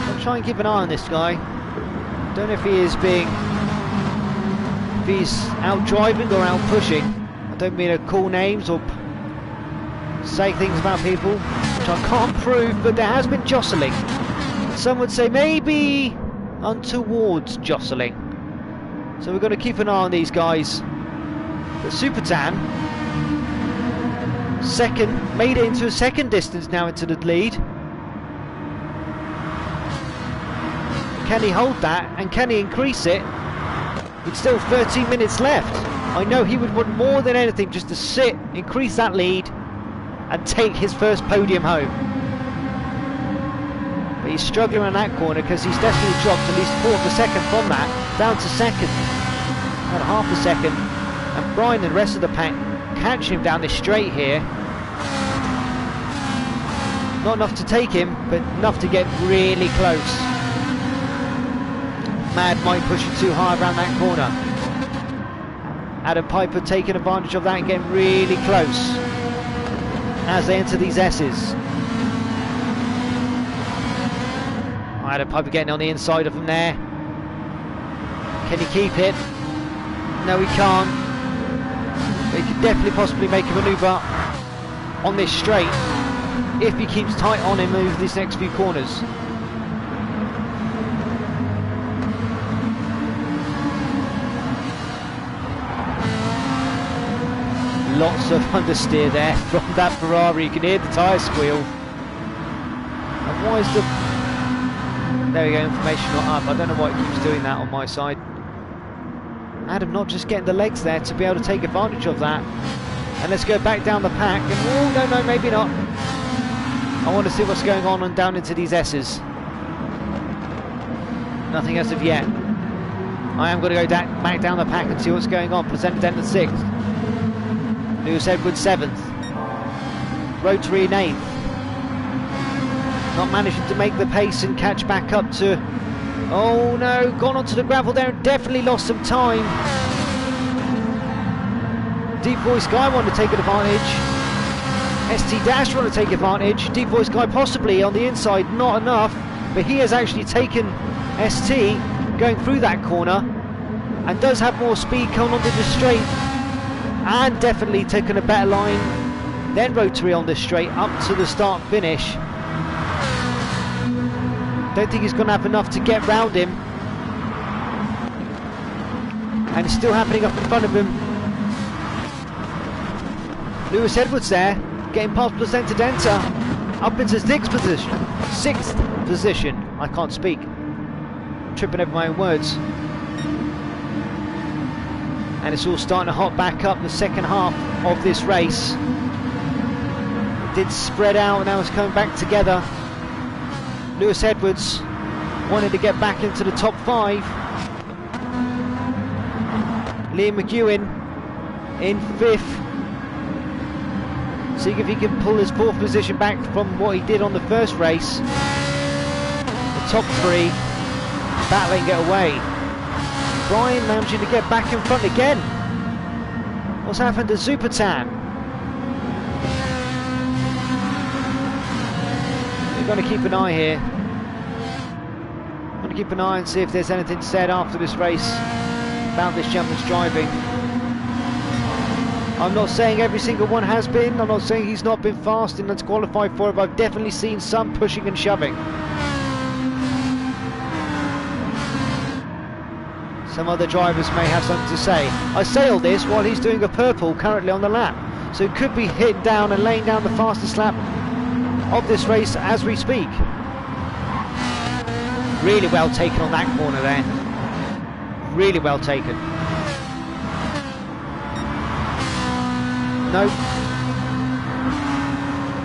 I'll try and keep an eye on this guy. Don't know if he is if he's out driving or out pushing. I don't mean to call names or say things about people which I can't prove, but there has been jostling. Some would say maybe untowards jostling. So we've got to keep an eye on these guys. But Super Tan, 2nd, made it into a 2nd distance now into the lead. Can he hold that, and can he increase it? With still 13 minutes left. I know he would want more than anything just to sit, increase that lead, and take his 1st podium home. But he's struggling on that corner because he's definitely dropped at least 1/4 a second from that, down to 2nd, about 1/2 a second. And Brian and the rest of the pack catching him down this straight here. Not enough to take him, but enough to get really close. Mad Mike pushing too hard around that corner. Adam Piper taking advantage of that and getting really close as they enter these S's. Adam Piper getting on the inside of them there. Can he keep it? No, he can't. But he could definitely possibly make a manoeuvre on this straight if he keeps tight on him over these next few corners. Lots of understeer there from that Ferrari. You can hear the tyre squeal. And why is the... There we go, information not up. I don't know why it keeps doing that on my side. Adam not just getting the legs there to be able to take advantage of that. And let's go back down the pack. And oh, no, maybe not. I want to see what's going on and down into these S's. Nothing as of yet. I am going to go back down the pack and see what's going on. Placenta at 6th. Lewis Edwards 7th. Rotary in 8th. Not managing to make the pace and catch back up to... Oh no, gone onto the gravel there and definitely lost some time. Deep Voice Guy wanted to take advantage. ST Dash wanted to take advantage. Deep Voice Guy possibly on the inside, not enough. But he has actually taken ST going through that corner and does have more speed coming onto the straight. And definitely taken a better line than Rotary on this straight up to the start finish. Don't think he's going to have enough to get round him. And it's still happening up in front of him. Lewis Edwards there, getting past Placenta up into 6th position. 6th position. I can't speak. I'm tripping over my own words. and it's all starting to hot back up the second half of this race. It did spread out, now it's coming back together. Lewis Edwards wanted to get back into the top 5. Liam McEwen in 5th. See if he can pull his 4th position back from what he did on the first race. The top 3 battling it away. Brian managing to get back in front again. What's happened to Supertan? We're going to keep an eye here. I'm going to keep an eye and see if there's anything said after this race about this gentleman's driving. I'm not saying every single one has been. I'm not saying he's not been fast and that's qualified for it, but I've definitely seen some pushing and shoving. Some other drivers may have something to say. I say all this while he's doing a purple currently on the lap, so he could be hitting down and laying down the fastest lap of this race as we speak. Really well taken on that corner there. Really well taken. Nope.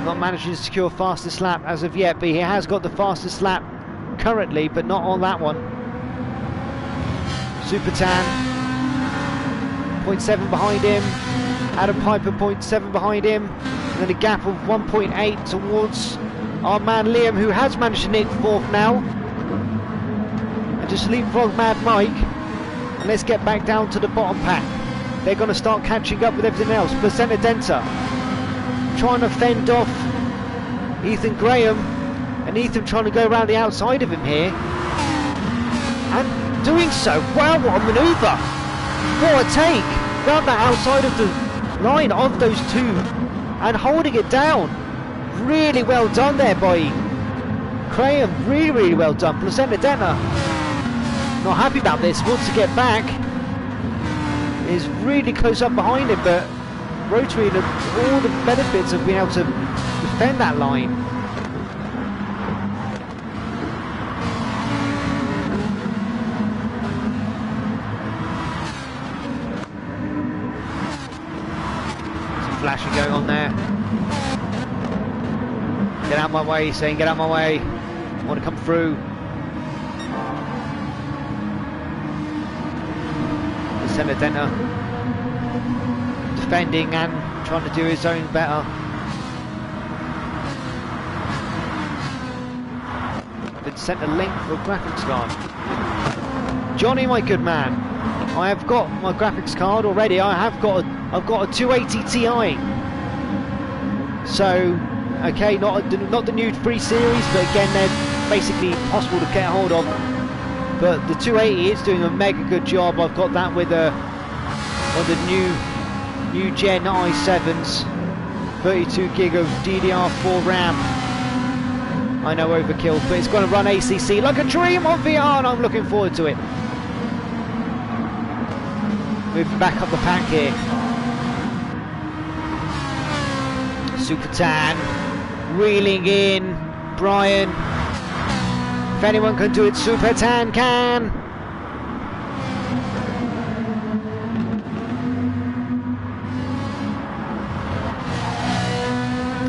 Not managing to secure fastest lap as of yet, but he has got the fastest lap currently, but not on that one. Supertan 0.7 behind him, Adam Piper 0.7 behind him, and then a gap of 1.8 towards our man Liam, who has managed to nick 4th now, and just leapfrog Mad Mike. And let's get back down to the bottom pack. They're going to start catching up with everything else. Placenta Denta trying to fend off Ethan Graham, and Ethan trying to go around the outside of him here, and doing so. Wow, what a manoeuvre! What a take! Round that outside of the line of those two and holding it down. Really well done there by Graham. Really, really well done. Placenta Denta not happy about this, wants to get back. Is really close up behind him, but Rotary had all the benefits of being able to defend that line. Some flashing going on there. Get out my way, saying get out my way. I want to come through. Senadenta defending and trying to do his own better. Been sent a link for a graphics card. Johnny, my good man, I have got my graphics card already. I've got a 280 Ti. So, okay, not the new 3 Series, but again they're basically impossible to get a hold of. But the 280 is doing a mega good job. I've got that with one of the new Gen i7s, 32 gig of DDR4 RAM. I know overkill, but it's going to run ACC like a dream on VR, and I'm looking forward to it. Moving back up the pack here. Supertan reeling in. Brian. If anyone can do it, Supertan can.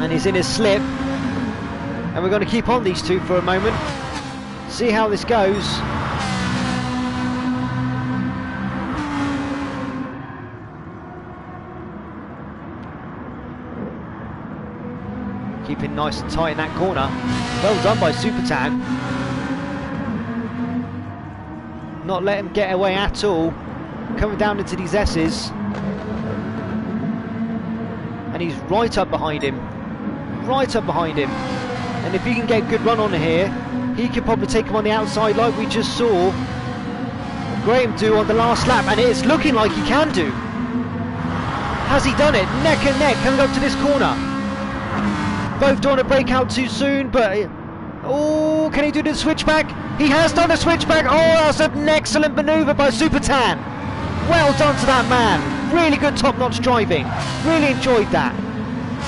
And he's in his slip. And we're going to keep on these two for a moment. See how this goes. Keeping nice and tight in that corner. Well done by Supertan. Not let him get away at all. Coming down into these S's. And he's right up behind him. Right up behind him. And if he can get a good run on here, he could probably take him on the outside like we just saw Graham do on the last lap. And it's looking like he can do. Has he done it? Neck and neck coming up to this corner. Both don't want to break out too soon, but... Oh, can he do the switchback? He has done the switchback. Oh, that's an excellent manoeuvre by Supertan. Well done to that man. Really good top-notch driving. Really enjoyed that.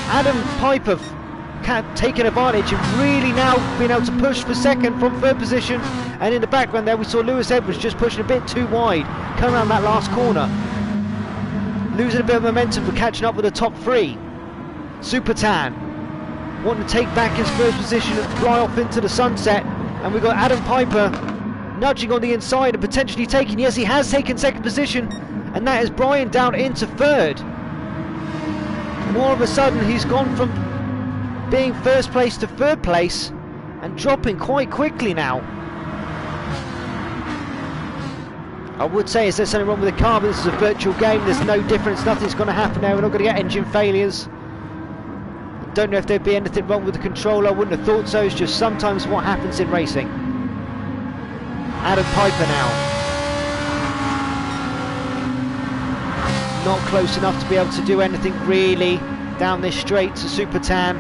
Adam Piper taking advantage and really now being able to push for second from third position. And in the background there we saw Lewis Edwards just pushing a bit too wide, coming around that last corner. losing a bit of momentum for catching up with the top three. Super Tan wanting to take back his first position and fly off into the sunset. And we've got Adam Piper nudging on the inside and potentially taking, yes, he has taken second position, and that is Brian down into third. And all of a sudden he's gone from being first place to third place and dropping quite quickly now. I would say, is there something wrong with the car? But this is a virtual game, there's no difference, nothing's going to happen there, we're not going to get engine failures. I don't know if there'd be anything wrong with the controller, I wouldn't have thought so, it's just sometimes what happens in racing. Adam Piper now. Not close enough to be able to do anything really down this straight to Super Tan,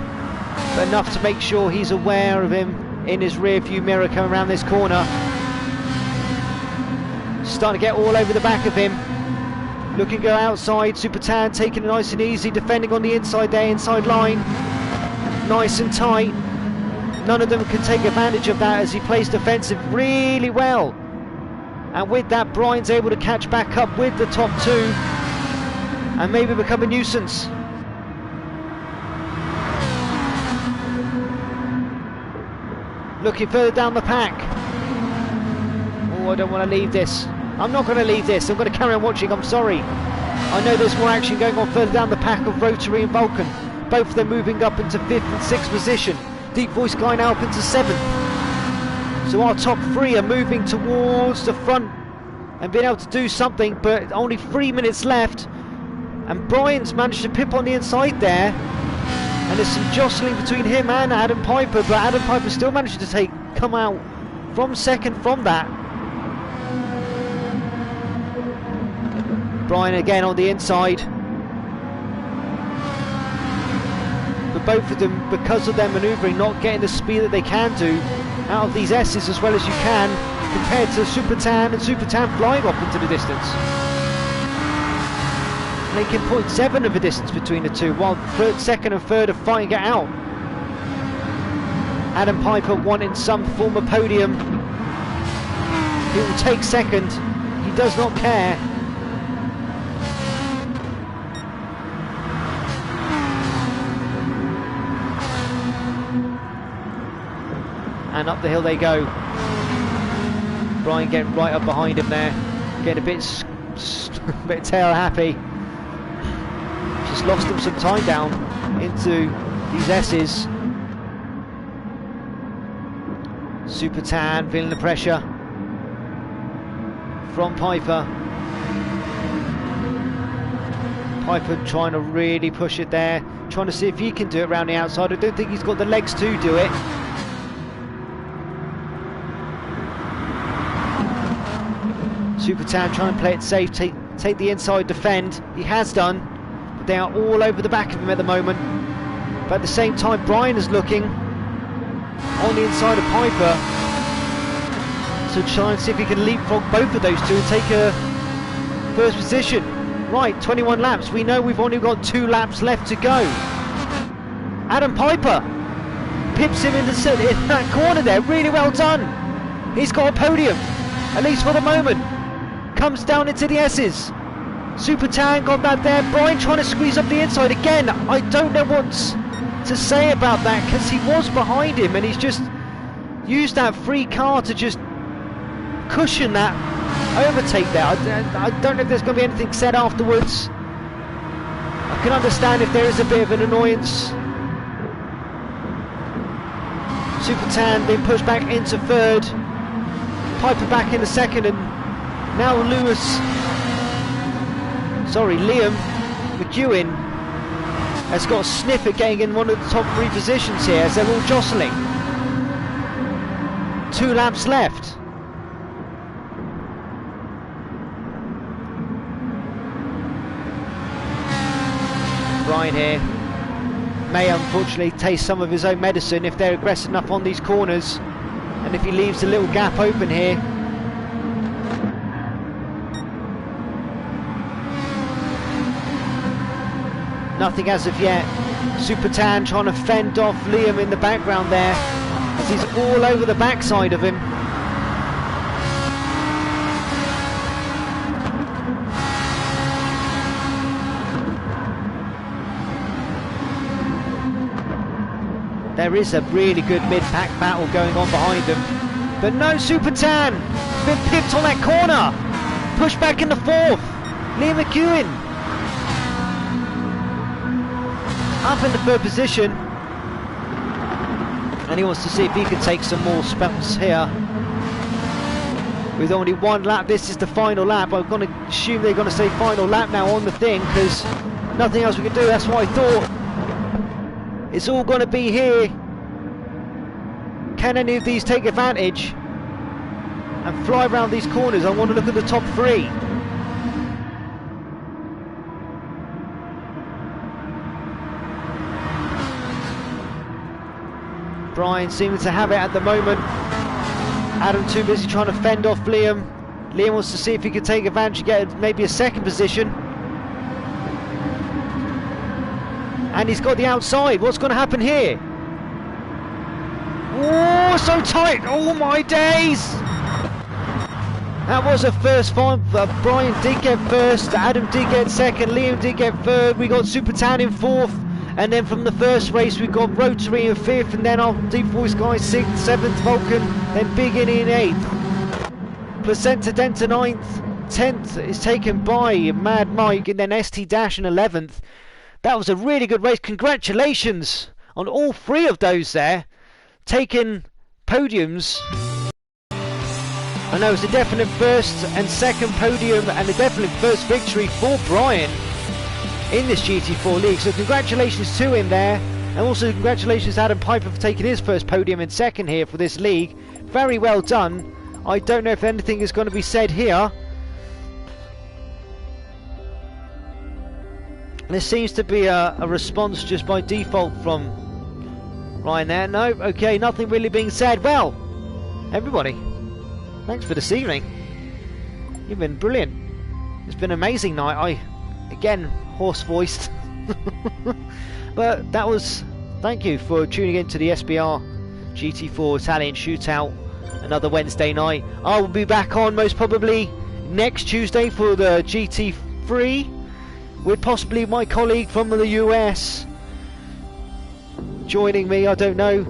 but enough to make sure he's aware of him in his rear view mirror coming around this corner. Starting to get all over the back of him. Looking to go outside. Super Tan taking it nice and easy, defending on the inside there, inside line. Nice and tight. None of them can take advantage of that as he plays defensive really well. And with that, Brian's able to catch back up with the top two and maybe become a nuisance. Looking further down the pack. Oh, I don't want to leave this. I'm not going to leave this. I'm going to carry on watching. I'm sorry. I know there's more action going on further down the pack of Rotary and Vulcan. Both of them moving up into 5th and 6th position. Deep Voice Guy now up into 7th. So our top three are moving towards the front and being able to do something, but only 3 minutes left. And Brian's managed to pip on the inside there. And there's some jostling between him and Adam Piper, but Adam Piper still managed to come out from second from that. Brian again on the inside. But both of them, because of their manoeuvring, not getting the speed that they can do out of these S's as well as you can, compared to Super Tan, and Super Tan flying off into the distance. Making 0.7 of a distance between the two, while second and third are fighting it out. Adam Piper wanting some form of podium. He will take second. He does not care. And up the hill they go. Brian getting right up behind him there, getting a bit tail happy. Just lost them some time down into these S's. Super Tan feeling the pressure from Piper. Piper trying to really push it there, trying to see if he can do it around the outside. I don't think he's got the legs to do it. Super Tan trying to play it safe, take the inside, defend. He has done, but they are all over the back of him at the moment. But at the same time, Brian is looking on the inside of Piper to try and see if he can leapfrog both of those two and take a first position. Right, 21 laps. We know we've only got 2 laps left to go. Adam Piper pips him in that corner there. Really well done. He's got a podium, at least for the moment. Comes down into the S's. Super Tan got that there. Brian trying to squeeze up the inside again. I don't know what to say about that, because he was behind him and he's just used that free car to just cushion that overtake there. I don't know if there's going to be anything said afterwards. I can understand if there is a bit of an annoyance. Super Tan being pushed back into third. Piper back in the second, and now Liam McEwen has got a sniff at getting in one of the top 3 positions here as they're all jostling. 2 laps left. Brian here may unfortunately taste some of his own medicine if they're aggressive enough on these corners, and if he leaves a little gap open here. Nothing as of yet. Super Tan trying to fend off Liam in the background there as he's all over the backside of him. There is a really good mid-pack battle going on behind them. But no, Super Tan! Been pipped on that corner! Pushed back in the 4th! Liam McEwen! Up in the 3rd position. And he wants to see if he can take some more spells here. With only 1 lap, this is the final lap. I'm going to assume they're going to say final lap now on the thing, because nothing else we can do. That's what I thought. It's all going to be here. Can any of these take advantage and fly around these corners? I want to look at the top 3. Brian seems to have it at the moment. Adam too busy trying to fend off Liam. Liam wants to see if he can take advantage and get maybe a 2nd position. And he's got the outside. What's going to happen here? Oh, so tight! Oh my days! That was a first find. Brian did get 1st, Adam did get 2nd, Liam did get 3rd. We got Super Tan in 4th. And then from the first race we got Rotary in 5th, and then our Deep Voice guys 6th, 7th, Vulcan, then Big In 8th. Placenta Denta 9th, 10th is taken by Mad Mike, and then ST Dash in 11th. That was a really good race. Congratulations on all 3 of those there, taking podiums. I know it's a definite 1st and 2nd podium and a definite 1st victory for Brian in this GT4 league, so congratulations to him there, and also congratulations to Adam Piper for taking his 1st podium and 2nd here for this league. Very well done. I don't know if anything is going to be said here. There seems to be a response just by default from Ryan there. No, okay, nothing really being said. Well, everybody, thanks for this evening. You've been brilliant. It's been an amazing night. Again, hoarse-voiced. But that was... Thank you for tuning in to the SBR GT4 Italian Shootout. Another Wednesday night. I will be back on most probably next Tuesday for the GT3, with possibly my colleague from the US joining me. I don't know.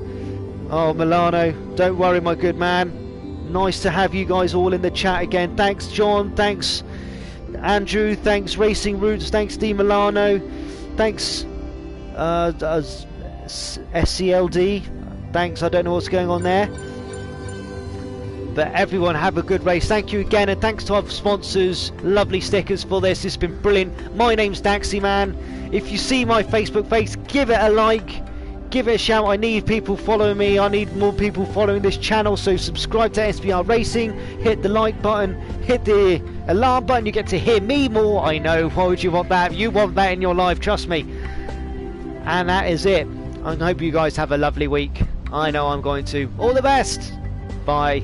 Oh, Milano, don't worry, my good man. Nice to have you guys all in the chat again. Thanks, John. Thanks, Andrew. Thanks, Racing Roots. Thanks, Di Milano. Thanks, SCLD. Thanks, I don't know what's going on there. But everyone have a good race. Thank you again, and thanks to our sponsors. Lovely stickers for this. It's been brilliant. My name's Daxy Man. If you see my Facebook page, give it a like. Give it a shout. I need people following me. I need more people following this channel. So subscribe to SBR Racing. Hit the like button. Hit the alarm button. You get to hear me more. I know. Why would you want that? You want that in your life. Trust me. And that is it. I hope you guys have a lovely week. I know I'm going to. All the best. Bye.